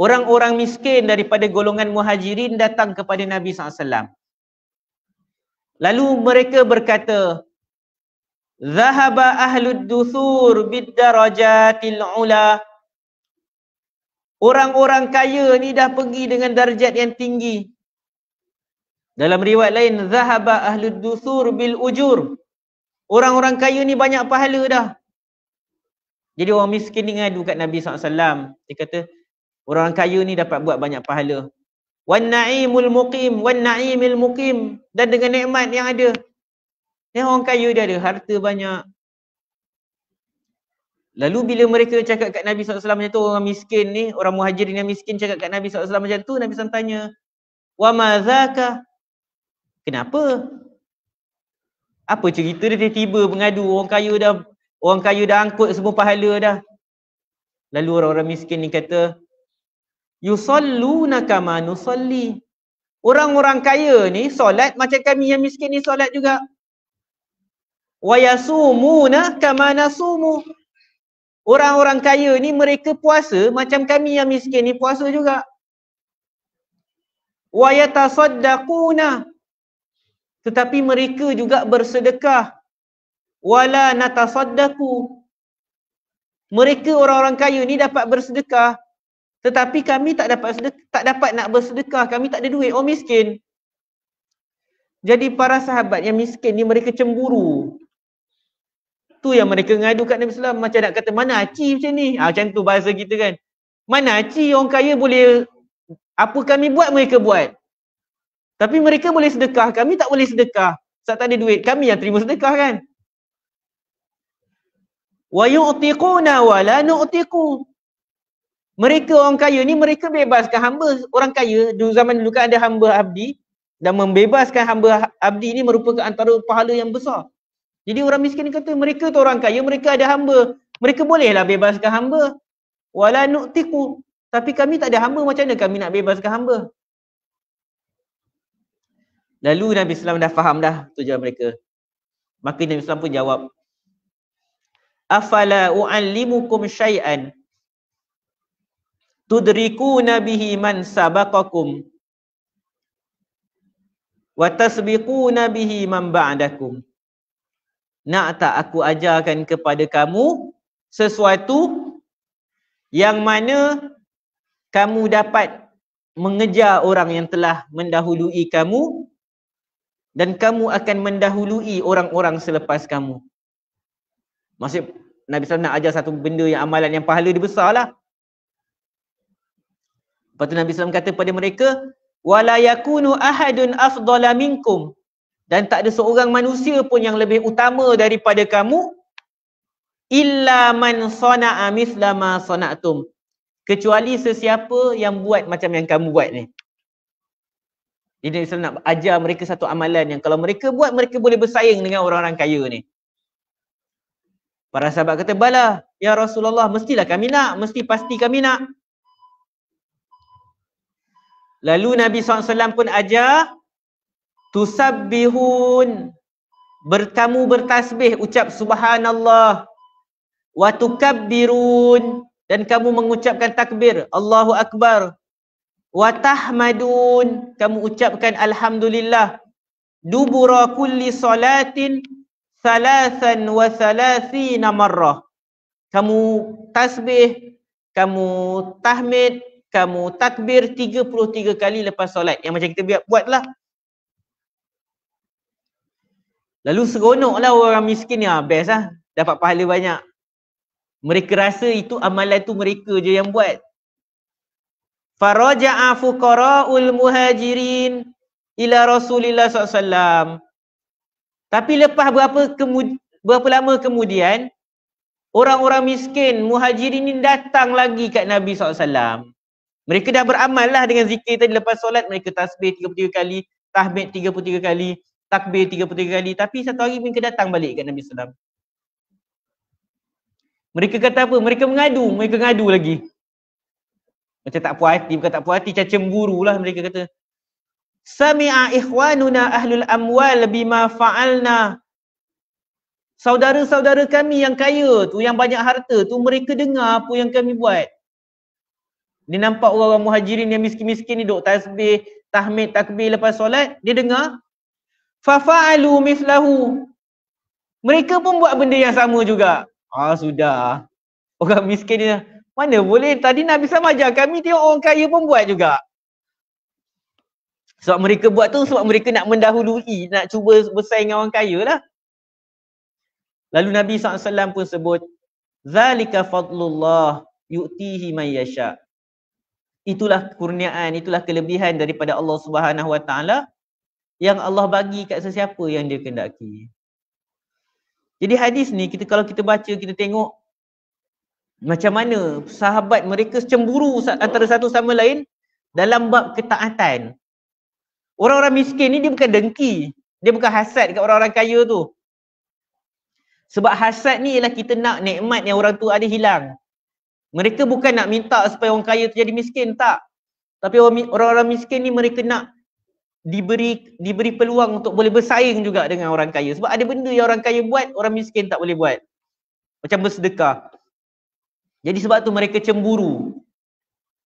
Orang-orang miskin daripada golongan muhajirin datang kepada Nabi SAW. Lalu mereka berkata, Zahaba ahlud duthur bid-darajatil ula. Orang-orang kaya ni dah pergi dengan darjat yang tinggi. Dalam riwayat lain, Zahaba ahlud duthur bil ujur. Orang-orang kaya ni banyak pahala dah. Jadi orang miskin ni ngadu kat Nabi SAW. Dia kata, orang kaya ni dapat buat banyak pahala. Wan na'imul muqim, wan na'imil muqim. Dan dengan nikmat yang ada. Yang orang kaya dia ada harta banyak. Lalu bila mereka cakap kat Nabi SAW macam tu, orang miskin ni, orang muhajirin yang miskin cakap kat Nabi SAW macam tu, Nabi SAW tanya, wa ma zaka? Kenapa? Apa cerita dia tiba-tiba mengadu, orang kaya dah angkut semua pahala dah. Lalu orang-orang miskin ni kata, yusalluna kama nusalli. Orang-orang kaya ni solat macam kami yang miskin ni solat juga. Wa yasumuna kama nasumu. Orang-orang kaya ni mereka puasa macam kami yang miskin ni puasa juga. Wa yatasaddaquna. Tetapi mereka juga bersedekah. Wala natasaddaqu. Mereka orang-orang kaya ni dapat bersedekah, tetapi kami tak dapat nak bersedekah, kami tak ada duit, orang miskin. Jadi para sahabat yang miskin ni mereka cemburu. Tu yang mereka ngadu kat Nabi SAW, macam nak kata, mana aci macam ni? Macam tu bahasa kita kan. Mana aci orang kaya boleh, apa kami buat mereka buat. Tapi mereka boleh sedekah, kami tak boleh sedekah. Sebab tak ada duit, kami yang terima sedekah kan. Wa yu'tiquna wa la nu'tiqu. Mereka orang kaya ni mereka bebaskan hamba. Orang kaya, zaman dulu kan ada hamba abdi. dan membebaskan hamba abdi ini merupakan antara pahala yang besar. Jadi orang miskin kata mereka tu orang kaya, mereka ada hamba. Mereka bolehlah bebaskan hamba. Wala nu'tiku. Tapi kami tak ada hamba, macam mana kami nak bebaskan hamba? Lalu Nabi SAW dah faham dah tujuan mereka. Maka Nabi SAW pun jawab, afala u'allimukum syai'an tudrikuna bihi man sabaqakum wa tasbiquna bihi man ba'dakum. Nak tak aku ajarkan kepada kamu sesuatu yang mana kamu dapat mengejar orang yang telah mendahului kamu dan kamu akan mendahului orang-orang selepas kamu. Maksud Nabi SAW nak ajar satu benda yang amalan yang pahala dia besar lah. Lepas tu Nabi SAW kata pada mereka, wala yakunu ahadun afdala minkum, dan tak ada seorang manusia pun yang lebih utama daripada kamu, illa man sana'a mithla ma sana'tum, kecuali sesiapa yang buat macam yang kamu buat ni. Jadi Nabi SAW nak ajar mereka satu amalan yang kalau mereka buat, mereka boleh bersaing dengan orang-orang kaya ni. Para sahabat kata, bala ya Rasulullah, mestilah kami nak, mesti pasti kami nak. Lalu Nabi SAW pun ajar, tusabbihun, kamu bertasbih, ucap subhanallah, wa tukabbirun, dan kamu mengucapkan takbir, Allahu Akbar, wa tahmadun, kamu ucapkan alhamdulillah, dubura kulli salatin salasan wa salasina marrah, kamu tasbih, kamu tahmid, kamu takbir 33 kali lepas solat, yang macam kita buatlah. Lalu seronoklah orang miskin ni, best lah, dapat pahala banyak. Mereka rasa itu amalan tu mereka je yang buat. Faraja'a fuqara'ul muhajirin ila Rasulillah SAW. Tapi lepas berapa lama kemudian, orang-orang miskin muhajirin ni datang lagi kat Nabi SAW. Mereka dah beramal lah dengan zikir tadi lepas solat, mereka tasbih 33 kali, tahmid 33 kali, takbir 33 kali, tapi satu hari mereka datang balik kat Nabi SAW. Mereka kata apa? Mereka ngadu lagi. Macam tak puas hati, bukan tak puas hati, macam cemburu lah mereka kata. Sami'a ikhwanuna ahlul amwal bima fa'alna. Saudara-saudara kami yang kaya tu, yang banyak harta tu, mereka dengar apa yang kami buat. Dia nampak orang-orang muhajirin yang miskin-miskin ni duk tasbih, tahmid, takbir lepas solat, dia dengar. Fafa'alu mislahu. Mereka pun buat benda yang sama juga. Sudah. Orang miskin ni, mana boleh, tadi Nabi SAW ajar kami, tengok orang kaya pun buat juga. Sebab mereka buat tu, sebab mereka nak mendahului, nak cuba bersaing dengan orang kaya lah. Lalu Nabi SAW pun sebut, zalika fadlullah yu'tihi man yasha. Itulah kurniaan, itulah kelebihan daripada Allah Subhanahu Wa Taala yang Allah bagi kat sesiapa yang dia kehendaki. Jadi hadis ni kalau kita baca, kita tengok macam mana sahabat mereka cemburu antara satu sama lain dalam bab ketaatan. Orang-orang miskin ni dia bukan dengki, dia bukan hasad kat orang-orang kaya tu. Sebab hasad ni ialah kita nak nikmat yang orang tu ada hilang. Mereka bukan nak minta supaya orang kaya tu jadi miskin, tak. Tapi orang-orang miskin ni mereka nak diberi peluang untuk boleh bersaing juga dengan orang kaya. Sebab ada benda yang orang kaya buat, orang miskin tak boleh buat. Macam bersedekah. Jadi sebab tu mereka cemburu.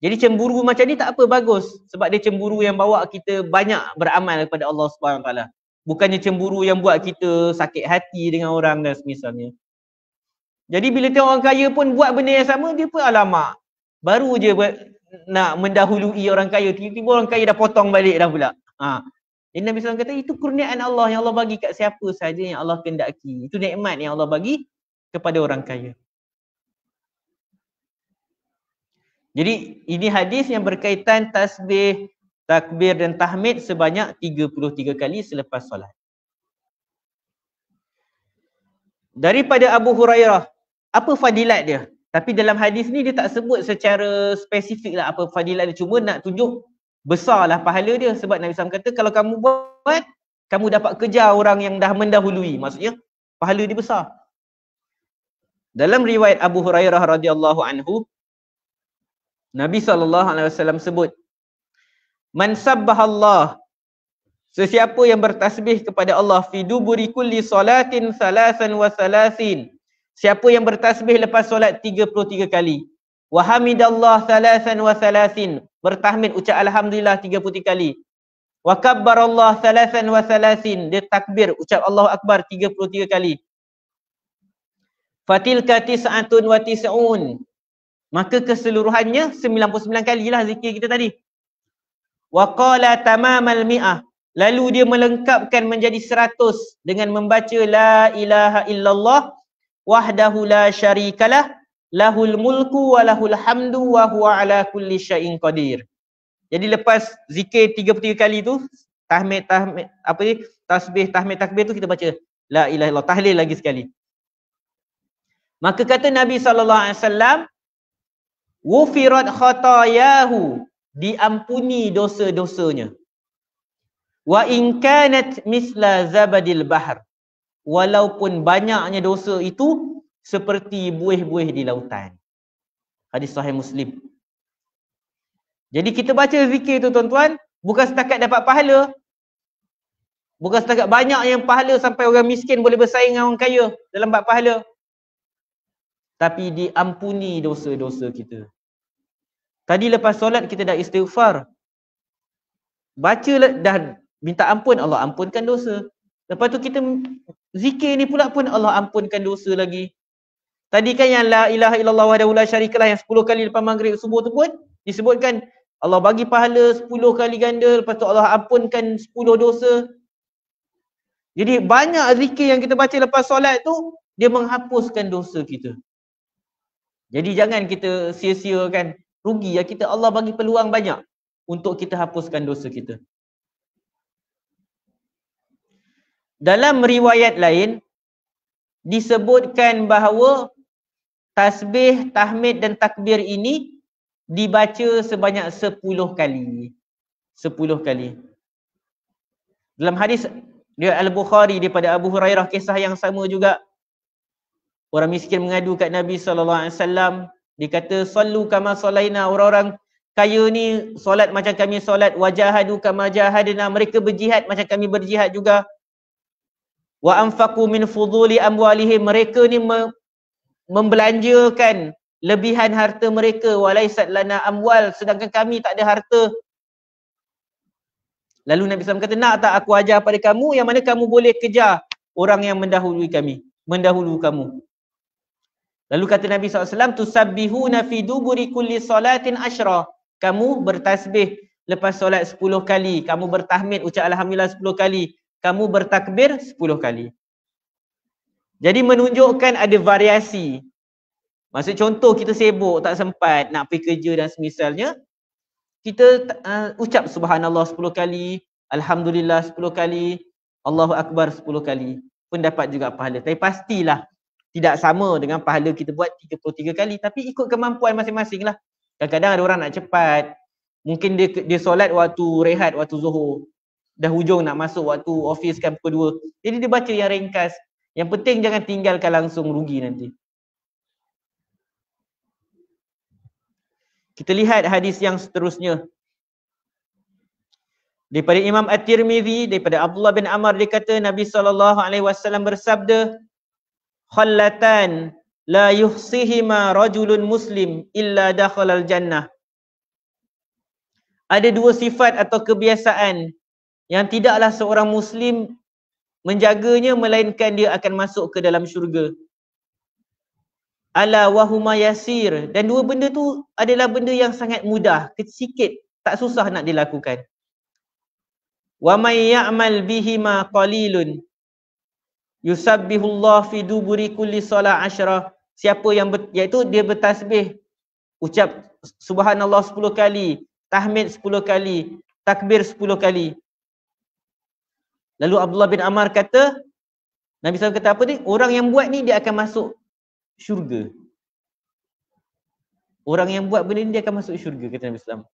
Jadi cemburu macam ni tak apa, bagus. Sebab dia cemburu yang bawa kita banyak beramal kepada Allah SWT. Bukannya cemburu yang buat kita sakit hati dengan orang dan semisalnya. Jadi bila tengok orang kaya pun buat benda yang sama, dia pun alamak. Baru je nak mendahului orang kaya, tiba-tiba orang kaya dah potong balik dah pula. Jadi Nabi SAW kata itu kurniaan Allah yang Allah bagi kat siapa saja yang Allah kehendaki. Itu nikmat yang Allah bagi kepada orang kaya. Jadi ini hadis yang berkaitan tasbih, takbir dan tahmid sebanyak 33 kali selepas solat. Daripada Abu Hurairah, apa fadilat dia? Tapi dalam hadis ni dia tak sebut secara spesifik lah apa fadilat dia. Cuma nak tunjuk besarlah pahala dia. Sebab Nabi SAW kata kalau kamu buat, kamu dapat kejar orang yang dah mendahului. Maksudnya pahala dia besar. Dalam riwayat Abu Hurairah radhiyallahu anhu, Nabi SAW sebut, man sabbahallah, sesiapa yang bertasbih kepada Allah fi duburi kulli salatin salasan wa salasin, siapa yang bertasbih lepas solat 33 kali, wa hamidallah salasan wa salasin, bertahmid ucap alhamdulillah 33 kali, wa kabbarallah salasan wa salasin, dia takbir ucap Allahu akbar 33 kali, fatilka tis'atun wa tis'un, maka keseluruhannya 99 kali lah zikir kita tadi. Wa qala tamamal mi'ah, lalu dia melengkapkan menjadi 100 dengan membaca la ilaha illallah wahdahu la syarikalah lahul mulku wa lahul hamdu wa huwa ala kulli syai'in qadir. Jadi lepas zikir 33 kali tu, tasbih tahmid takbir tu kita baca la ilaha illallah, tahlil lagi sekali. Maka kata Nabi SAW, wufirat khatayahu, diampuni dosa-dosanya. Wa in kanat misla zabadil bahr, walaupun banyaknya dosa itu seperti buih-buih di lautan. Hadis sahih Muslim. Jadi kita baca zikir tu tuan-tuan, bukan setakat dapat pahala, bukan setakat banyak yang pahala sampai orang miskin boleh bersaing dengan orang kaya dalam bab pahala, tapi diampuni dosa-dosa kita. Tadi lepas solat kita dah istighfar, baca dah minta ampun, Allah ampunkan dosa. Lepas tu kita zikir ni pula pun Allah ampunkan dosa lagi. Tadi kan yang la ilaha illallah wahdahu la syarikalah yang 10 kali lepas maghrib subuh tu pun disebutkan Allah bagi pahala 10 kali ganda, lepas tu Allah ampunkan 10 dosa. Jadi banyak zikir yang kita baca lepas solat tu, dia menghapuskan dosa kita. Jadi jangan kita sia-siakan, rugi ya kita, Allah bagi peluang banyak untuk kita hapuskan dosa kita. Dalam riwayat lain disebutkan bahawa tasbih, tahmid dan takbir ini dibaca sebanyak 10 kali. 10 kali. Dalam hadis riwayat Al-Bukhari daripada Abu Hurairah, kisah yang sama juga. Orang miskin mengadu kat Nabi SAW, dia kata sallu kama salaina, orang-orang kaya ni solat macam kami solat, wajahadu kama jahadna, mereka berjihad macam kami berjihad juga. Wa anfaqu min fuduli amwalihim, mereka ni membelanjakan lebihan harta mereka, walaisat lana amwal, sedangkan kami tak ada harta. Lalu Nabi SAW kata, nak tak aku ajar pada kamu yang mana kamu boleh kejar orang yang mendahului kamu. Lalu kata Nabi SAW, tusabbihuna fi duburi kulli salatin asyra, kamu bertasbih lepas solat 10 kali, kamu bertahmid ucap alhamdulillah 10 kali, kamu bertakbir 10 kali. Jadi menunjukkan ada variasi. Maksud contoh kita sibuk, tak sempat nak pergi kerja dan semisalnya, kita ucap subhanallah 10 kali, alhamdulillah 10 kali, Allahu akbar 10 kali, pun dapat juga pahala. Tapi pastilah tidak sama dengan pahala kita buat 33 kali, tapi ikut kemampuan masing-masing lah. Kadang-kadang ada orang nak cepat, mungkin dia solat waktu rehat, waktu zuhur, dah hujung nak masuk waktu office kan pukul 2, jadi dia baca yang ringkas. Yang penting jangan tinggalkan langsung, rugi nanti. Kita lihat hadis yang seterusnya daripada Imam At-Tirmizi, daripada Abdullah bin Amr, dia kata Nabi SAW bersabda, khallatan la yuhsihima rajulun muslim illa dakhalal jannah. Ada dua sifat atau kebiasaan yang tidaklah seorang muslim menjaganya melainkan dia akan masuk ke dalam syurga. Ala wahuma yasir, dan dua benda tu adalah benda yang sangat mudah, sikit, tak susah nak dilakukan. Wa may ya'mal bihima qalilun yusabbihullah fi duburi kulli salat asyra, siapa yang iaitu dia bertasbih, ucap subhanallah 10 kali, tahmid 10 kali, takbir 10 kali. Lalu Abdullah bin Amr kata, Nabi SAW kata apa ni? Orang yang buat ni dia akan masuk syurga. Orang yang buat benda ni dia akan masuk syurga, kata Nabi SAW.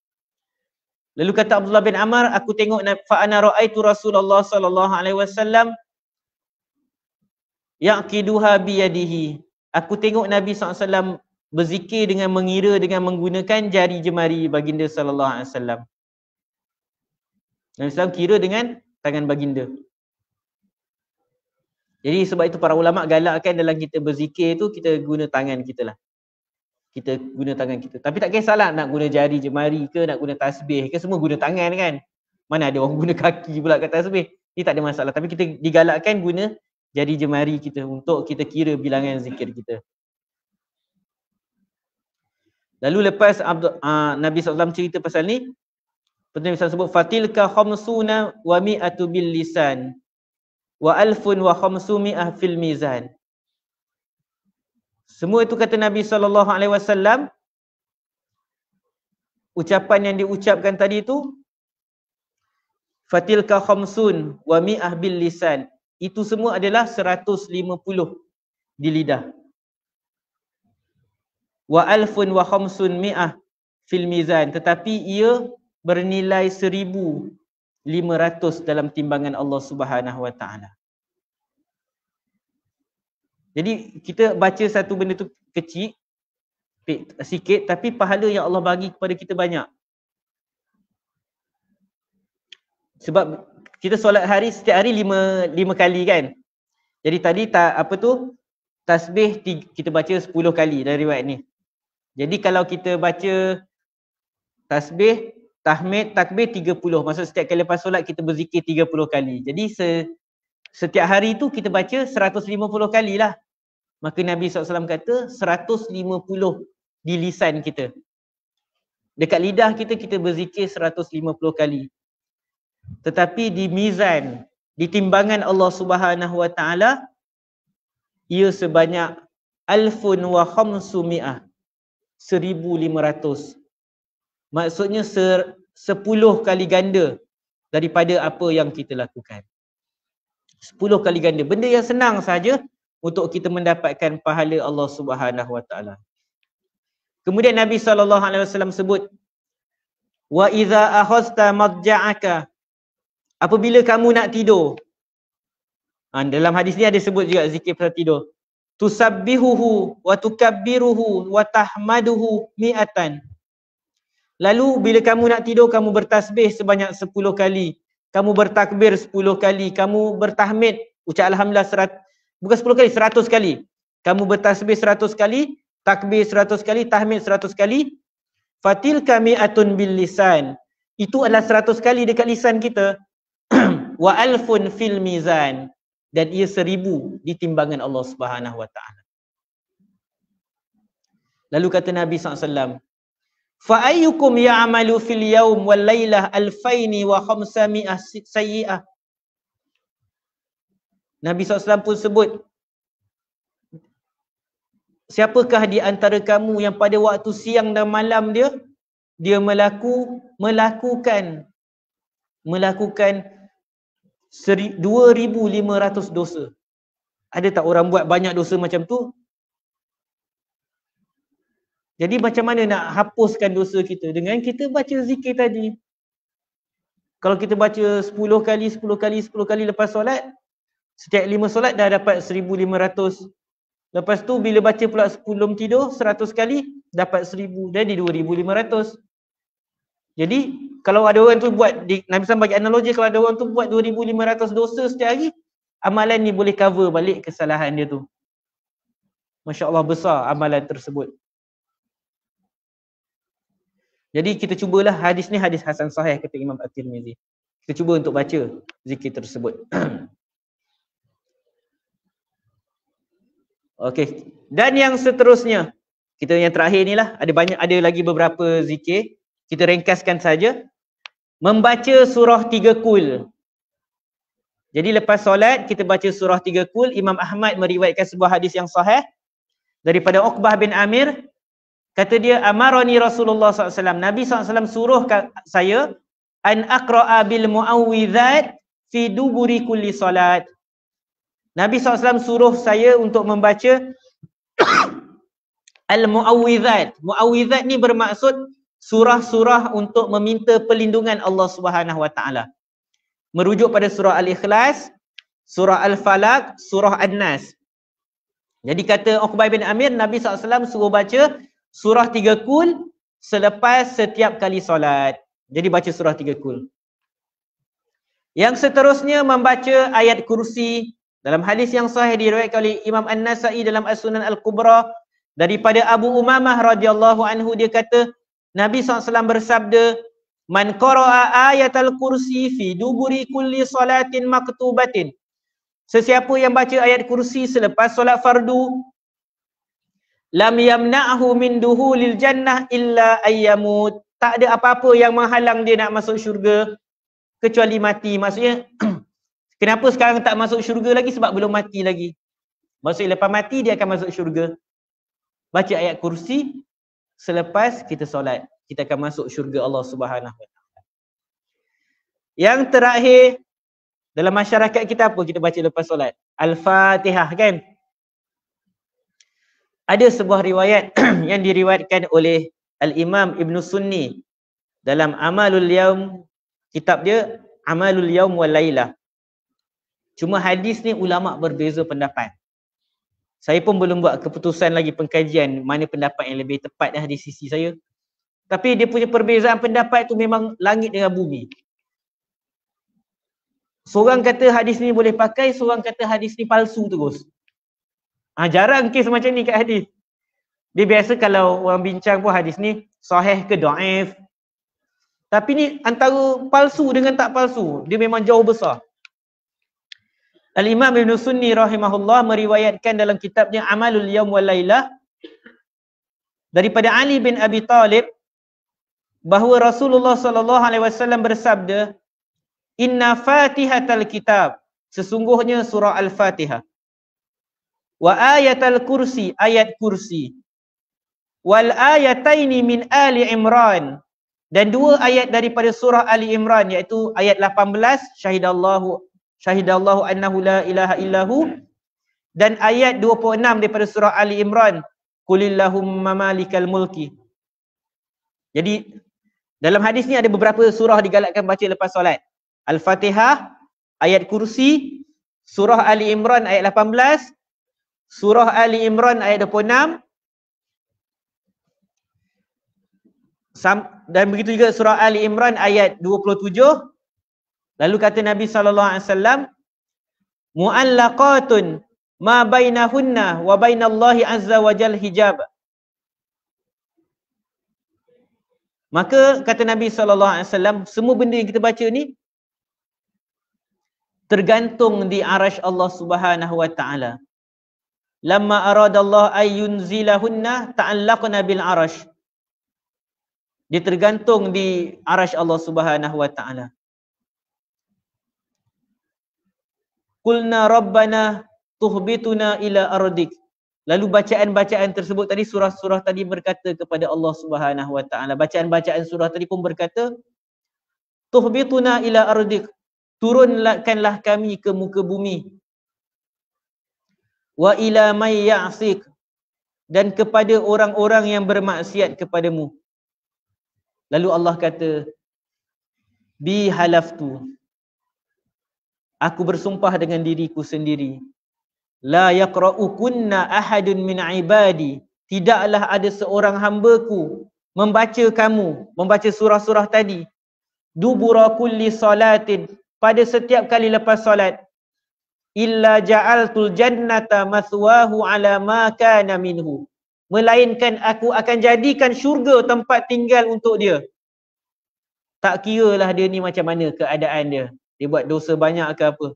Lalu kata Abdullah bin Amr, aku tengok fa ana ra'aitu Rasulullah sallallahu alaihi wasallam yaqiduha bi yadihi. Aku tengok Nabi SAW berzikir dengan mengira dengan menggunakan jari jemari baginda sallallahu alaihi wasallam. Nabi SAW kira dengan tangan baginda. Jadi sebab itu para ulama galakkan dalam kita berzikir tu kita guna tangan kita lah. Kita guna tangan kita. Tapi tak kisahlah nak guna jari jemari ke, nak guna tasbih ke, semua guna tangan kan. Mana ada orang guna kaki pula kat tasbih. Ini tak ada masalah. Tapi kita digalakkan guna jari jemari kita untuk kita kira bilangan zikir kita. Lalu lepas Nabi SAW cerita pasal ni, Nabi SAW sebut fatilka khamsuna wa mi'atu bil lisan wa alfun wa khamsumi'ah fil mizan. Semua itu kata Nabi SAW, ucapan yang diucapkan tadi itu fatilka khamsun wa mi'ah bil lisan, itu semua adalah 150 di lidah. Wa alfun wa khamsun mi'ah fil mizan, tetapi ia bernilai 1,500 dalam timbangan Allah Subhanahu wa taala. Jadi kita baca satu benda tu kecil sikit, tapi pahala yang Allah bagi kepada kita banyak. Sebab kita solat hari setiap hari 5 kali kan. Jadi tadi tasbih kita baca 10 kali dari riwayat ni. Jadi kalau kita baca tasbih, tahmid, takbir 30. Maksud setiap kali lepas solat kita berzikir 30 kali. Jadi setiap hari tu kita baca 150 kali lah. Maka Nabi SAW kata 150 di lisan kita. Dekat lidah kita, kita berzikir 150 kali. Tetapi di mizan, di timbangan Allah Subhanahu wa taala, ia sebanyak alfun wa khamsumi'ah, 1,500. Maksudnya 10 kali ganda daripada apa yang kita lakukan. 10 kali ganda. Benda yang senang saja untuk kita mendapatkan pahala Allah Subhanahu wa taala. Kemudian Nabi SAW sebut, wa idza akhadta madja'aka, apabila kamu nak tidur. Dalam hadis ni ada sebut juga zikir pasal tidur. Tusabbihuhu wa tukabbiruhu wa tahmaduhu mi'atan. Lalu bila kamu nak tidur, kamu bertasbih sebanyak 10 kali. Kamu bertakbir 10 kali. Kamu bertahmid, ucap alhamdulillah bukan 10 kali, 100 kali. Kamu bertasbih 100 kali, takbir 100 kali, tahmid 100 kali. Fatilka mi'atun bil lisan. Itu adalah 100 kali dekat lisan kita. Wa alfun fil mizan. Dan ia 1,000 di timbangan Allah Subhanahu wa taala. Lalu kata Nabi SAW, fa ayyukum ya'malu fil yawm wal lailah 2,500 sayyi'ah. Nabi SAW pun sebut, siapakah di antara kamu yang pada waktu siang dan malam dia melakukan 2,500 dosa. Ada tak orang buat banyak dosa macam tu? Jadi macam mana nak hapuskan dosa kita? Dengan kita baca zikir tadi. Kalau kita baca 10 kali lepas solat, setiap 5 solat dah dapat 1,500. Lepas tu bila baca pula sebelum tidur 100 kali dapat 1,000, jadi 2,500. Jadi kalau ada orang tu buat, Nabi SAW bagi analogi, kalau ada orang tu buat 2,500 dosa setiap hari, amalan ni boleh cover balik kesalahan dia tu. Masya Allah besar amalan tersebut. Jadi kita cubalah, hadis ni hadis hasan sahih kata Imam At-Tirmizi. Kita cuba untuk baca zikir tersebut. Okey, dan yang seterusnya, kita yang terakhir ni lah, ada lagi beberapa zikir. Kita ringkaskan saja. Membaca surah 3 kul. Jadi lepas solat kita baca surah 3 kul. Imam Ahmad meriwayatkan sebuah hadis yang sahih daripada Uqbah bin Amir. Kata dia, amarani Rasulullah SAW, Nabi SAW suruh saya an aqra'a bil mu'awwidhat fi duburi kulli salat. Nabi SAW suruh saya untuk membaca al-mu'awwidhat. Mu'awwidhat ni bermaksud surah-surah untuk meminta perlindungan Allah Subhanahu Wa Taala. Merujuk pada surah Al-Ikhlas, surah Al-Falaq, surah An-Nas. Jadi kata Uqbah bin Amir, Nabi SAW suruh baca surah 3 kul selepas setiap kali solat. Jadi baca surah 3 kul. Yang seterusnya membaca ayat kursi. Dalam hadis yang sahih diriwayatkan oleh Imam An-Nasa'i dalam As-Sunan Al-Kubra daripada Abu Umamah radhiyallahu anhu, dia kata Nabi SAW bersabda, "Man qara'a ayatal kursi fi duburi kulli salatin maktubatin." Sesiapa yang baca ayat kursi selepas solat fardu, lam yamna'hu min duhulil jannah illa ayyamut. Tak ada apa-apa yang menghalang dia nak masuk syurga kecuali mati. Maksudnya kenapa sekarang tak masuk syurga lagi? Sebab belum mati lagi. Maksudnya lepas mati dia akan masuk syurga. Baca ayat kursi selepas kita solat, kita akan masuk syurga Allah Subhanahu Wa Taala. Yang terakhir dalam masyarakat kita apa kita baca lepas solat? Al-Fatihah, kan? Ada sebuah riwayat yang diriwayatkan oleh Al-Imam Ibn Sunni dalam Amalul Yaum, kitab dia Amalul Yaum wal Lailah. Cuma hadis ni ulama berbeza pendapat. Saya pun belum buat keputusan lagi pengkajian mana pendapat yang lebih tepat di sisi saya. Tapi dia punya perbezaan pendapat tu memang langit dengan bumi. Seorang kata hadis ni boleh pakai, seorang kata hadis ni palsu terus. Jarang kes macam ni kat hadis. Dia biasa kalau orang bincang pun hadis ni sahih ke dhaif. Tapi ni antara palsu dengan tak palsu, dia memang jauh besar. Al-Imam Ibn Sunni rahimahullah meriwayatkan dalam kitabnya Amalul Yaum wal Lailah daripada Ali bin Abi Talib bahawa Rasulullah SAW bersabda, "Inna Fatihatal Kitab," sesungguhnya surah Al-Fatihah, "wa ayatal kursi," ayat kursi, "wal ayataini min Ali Imran," dan 2 ayat daripada surah Ali Imran, iaitu ayat 18, syahidallahu annahu la ilaha illahu, dan ayat 26 daripada surah Ali Imran, qulillahumma malikal mulki. Jadi dalam hadis ni ada beberapa surah digalakkan baca lepas solat. Al-Fatihah, ayat kursi, surah Ali Imran ayat 18, surah Ali Imran ayat 26, dan begitu juga surah Ali Imran ayat 27. Lalu kata Nabi SAW, "Mu'allaqatun ma bainahunna wa bainallahi azza wa jal hijab." Maka kata Nabi SAW, semua benda yang kita baca ni tergantung di arash Allah Subhanahu Wa Taala. Lamma aradallahu ayyunzilahunna ta'allaqna bil arash. Dia tergantung di arash Allah Subhanahu Wa Taala. Qulna rabbana tuhbituna ila ardik. Lalu bacaan-bacaan tersebut tadi, surah-surah tadi berkata kepada Allah Subhanahu Wa Taala. Bacaan-bacaan surah tadi pun berkata, tuhbituna ila ardik, turunkanlah kami ke muka bumi. Wa ila may ya'sik, dan kepada orang-orang yang bermaksiat kepadamu. Lalu Allah kata, bi halaftu, aku bersumpah dengan diriku sendiri, la yaqra'ukunna ahadun min ibadi, tidaklah ada seorang hambaku membaca surah-surah tadi, dubura kulli salatin, pada setiap kali lepas solat, illa ja'altul jannata mathwahu ala ma kana minhu, melainkan aku akan jadikan syurga tempat tinggal untuk dia. Tak kiralah dia ni macam mana keadaan dia, dia buat dosa banyak ke apa.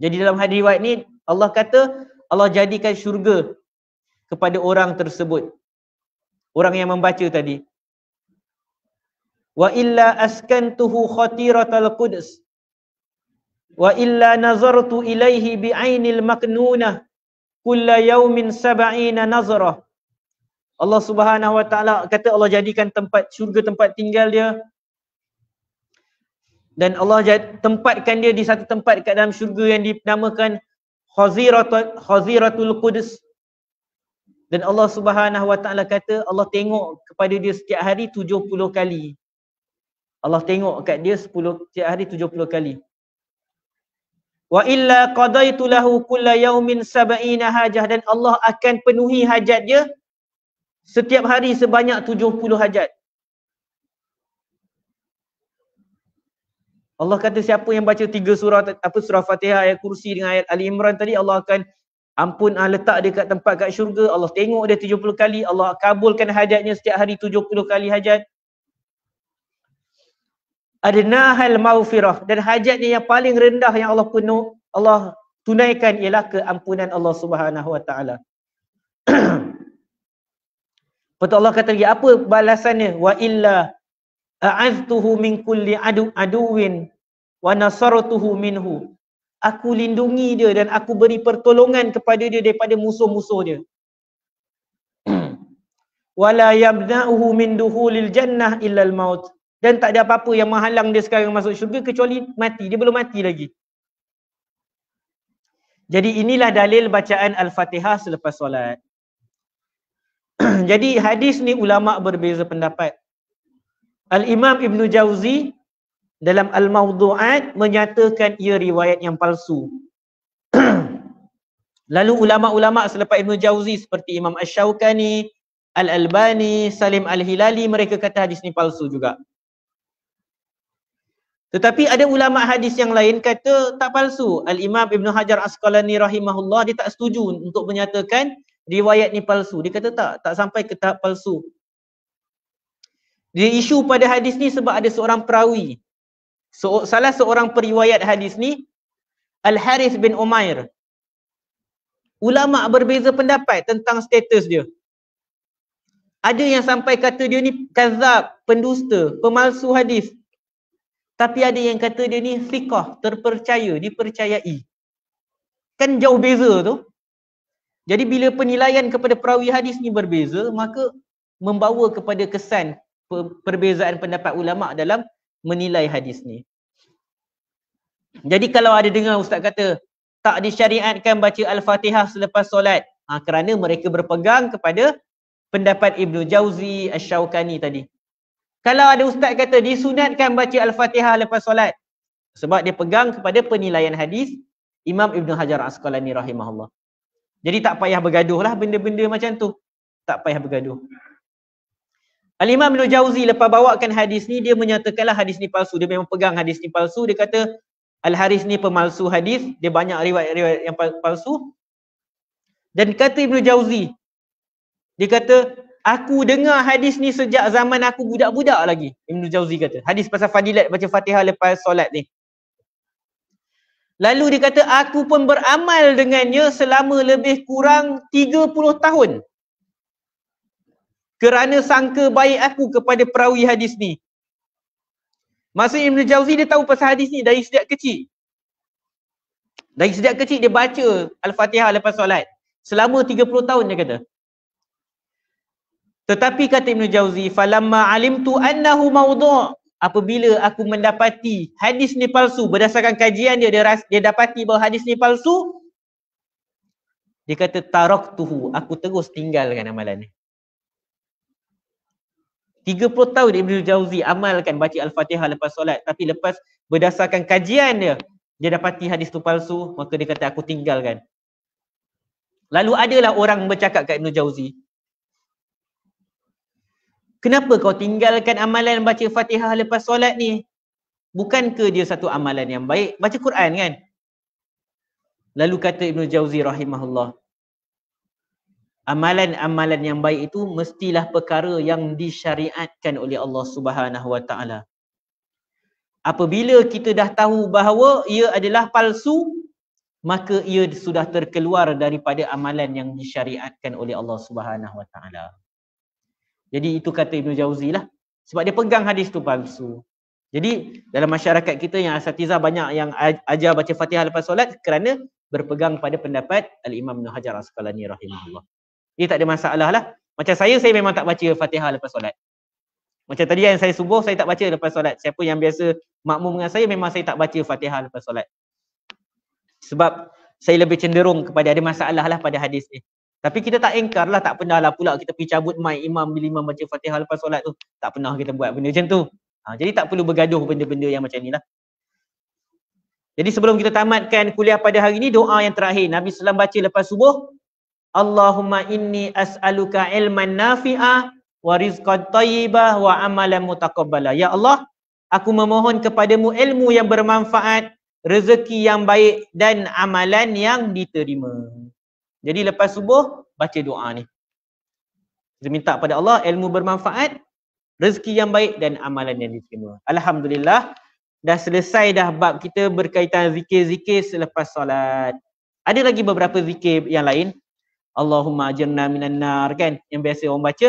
Jadi dalam hadis riwayat ni Allah kata Allah jadikan syurga kepada orang tersebut, orang yang membaca tadi. Wa illa askantuhu khatiratal quds wa illa nazartu ilaihi bi'ainil maknunah kulla yaumin sab'ina nazarah. Allah Subhanahu Wa Taala kata Allah jadikan tempat syurga tempat tinggal dia, dan Allah tempatkan dia di satu tempat kat dalam syurga yang dinamakan Khaziratul Quds, Dan Allah Subhanahu Wa Taala kata Allah tengok kepada dia setiap hari 70 kali. Allah tengok kat dia setiap hari 70 kali. Wa illa qadaitu lahu kulla yaumin 70 hajah, dan Allah akan penuhi hajat dia setiap hari sebanyak 70 hajat. Allah kata siapa yang baca 3 surah surah Fatihah, ayat kursi dengan ayat Ali Imran tadi, Allah akan ampun letak dia kat tempat kat syurga. Allah tengok dia 70 kali, Allah kabulkan hajatnya setiap hari 70 kali hajat. Adnahal maghfirah, dan hajatnya yang paling rendah yang Allah tunaikan ialah keampunan Allah Subhanahu Wa Taala. Betul, Allah kata lagi apa balasannya? Wa illa a'aztuhu min kulli aduwin wa nasartuhu minhu. Aku lindungi dia dan aku beri pertolongan kepada dia daripada musuh-musuh dia. Wala yabna'uhu min duhulil jannah illa al-maut. Dan tak ada apa-apa yang menghalang dia sekarang masuk syurga kecuali mati. Dia belum mati lagi. Jadi inilah dalil bacaan Al-Fatihah selepas solat. Jadi hadis ni ulama berbeza pendapat. Al-Imam Ibn Jauzi dalam Al-Mawdu'at menyatakan ia riwayat yang palsu. Lalu ulama-ulama selepas Ibn Jauzi seperti Imam Ash-Shawkani, Al-Albani, Salim Al-Hilali, mereka kata hadis ni palsu juga. Tetapi ada ulama hadis yang lain kata tak palsu. Al-Imam Ibn Hajar Asqalani rahimahullah, dia tak setuju untuk menyatakan riwayat ni palsu. Dia kata tak sampai ke tahap palsu. Dia isu pada hadis ni sebab ada seorang perawi. Salah seorang periwayat hadis ni, Al-Harith bin Umair. Ulama berbeza pendapat tentang status dia. Ada yang sampai kata dia ni kazab, pendusta, pemalsu hadis. Tapi ada yang kata dia ni thiqah, terpercaya, dipercayai. Kan jauh beza tu. Jadi bila penilaian kepada perawi hadis ni berbeza, maka membawa kepada kesan perbezaan pendapat ulama dalam menilai hadis ni. Jadi kalau ada dengar ustaz kata tak disyariatkan baca Al-Fatihah selepas solat, kerana mereka berpegang kepada pendapat Ibn Jauzi, Asy-Shawkani tadi. Kalau ada ustaz kata disunatkan baca Al-Fatihah lepas solat, sebab dia pegang kepada penilaian hadis Imam Ibn Hajar Asqalani rahimahullah. Jadi tak payah bergaduh lah benda-benda macam tu. Tak payah bergaduh. Al-Imam Ibn Jauzi lepas bawakan hadis ni, dia menyatakanlah hadis ni palsu. Dia memang pegang hadis ni palsu. Dia kata Al-Harith ni pemalsu hadis. Dia banyak riwayat-riwayat yang palsu. Dan kata Ibn Jauzi, dia kata, aku dengar hadis ni sejak zaman aku budak-budak lagi. Ibn Jauzi kata. Hadis pasal fadilat baca Fatihah lepas solat ni. Lalu dia kata, aku pun beramal dengannya selama lebih kurang 30 tahun. Kerana sangka baik aku kepada perawi hadis ni. Maksudnya Ibn Jauzi dia tahu pasal hadis ni dari sejak kecil. Dari sejak kecil dia baca Al-Fatihah lepas solat. Selama 30 tahun dia kata. Tetapi kata Ibn Jauzi, falamma alimtu annahu mawdu', apabila aku mendapati hadis ni palsu, berdasarkan kajian dia, dia dapati bahawa hadis ni palsu, dia kata taraktuhu, aku terus tinggalkan amalan ni. 30 tahun Ibn Jauzi amalkan baca Al-Fatihah lepas solat, tapi lepas berdasarkan kajian dia dapati hadis tu palsu, maka dia kata aku tinggalkan. Lalu adalah orang bercakap kat Ibn Jauzi, kenapa kau tinggalkan amalan baca Fatihah lepas solat ni? Bukankah dia satu amalan yang baik? Baca Quran kan? Lalu kata Ibn Jauzi rahimahullah, amalan-amalan yang baik itu mestilah perkara yang disyariatkan oleh Allah Subhanahu Wa Taala. Apabila kita dah tahu bahawa ia adalah palsu, maka ia sudah terkeluar daripada amalan yang disyariatkan oleh Allah Subhanahu Wa Taala. Jadi itu kata Ibn Jauzi lah. Sebab dia pegang hadis tu palsu. Jadi dalam masyarakat kita yang asatizah banyak yang ajar baca Fatihah lepas solat kerana berpegang pada pendapat Al-Imam Ibn Hajar Asqalani rahimahullah. Dia tak ada masalah lah. Macam saya memang tak baca Fatihah lepas solat. Macam tadi yang saya subuh, saya tak baca lepas solat. Siapa yang biasa makmum dengan saya, memang saya tak baca Fatihah lepas solat. Sebab saya lebih cenderung kepada ada masalah lah pada hadis ni. Tapi kita tak engkar lah, tak pernah lah pula kita pergi cabut mic imam bila imam baca Fatihah lepas solat tu. Tak pernah kita buat benda macam tu. Jadi tak perlu bergaduh benda-benda yang macam ni lah. Jadi sebelum kita tamatkan kuliah pada hari ni, doa yang terakhir Nabi SAW baca lepas subuh, Allahumma inni as'aluka ilman nafi'ah wa rizqan tayyibah wa amalan mutaqabbala. Ya Allah, aku memohon kepadamu ilmu yang bermanfaat, rezeki yang baik dan amalan yang diterima. Jadi lepas subuh baca doa ni. Kita minta pada Allah ilmu bermanfaat, rezeki yang baik dan amalan yang diterima. Alhamdulillah, dah selesai dah bab kita berkaitan zikir-zikir selepas solat. Ada lagi beberapa zikir yang lain. Allahumma ajirna minan nar kan, yang biasa orang baca.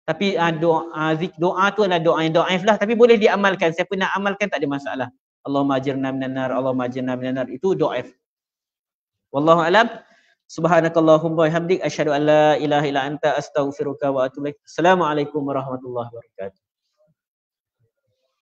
Tapi doa tu adalah doa yang dhaif lah, tapi boleh diamalkan. Siapa nak amalkan tak ada masalah. Allahumma ajirna minan nar, Allahumma ajirna minan nar, itu dhaif. Wallahu alam. Subhanakallahumma wa bihamdik asyhadu an la ilaha illa anta astaghfiruka wa atubu ilaik. Assalamualaikum warahmatullahi wabarakatuh.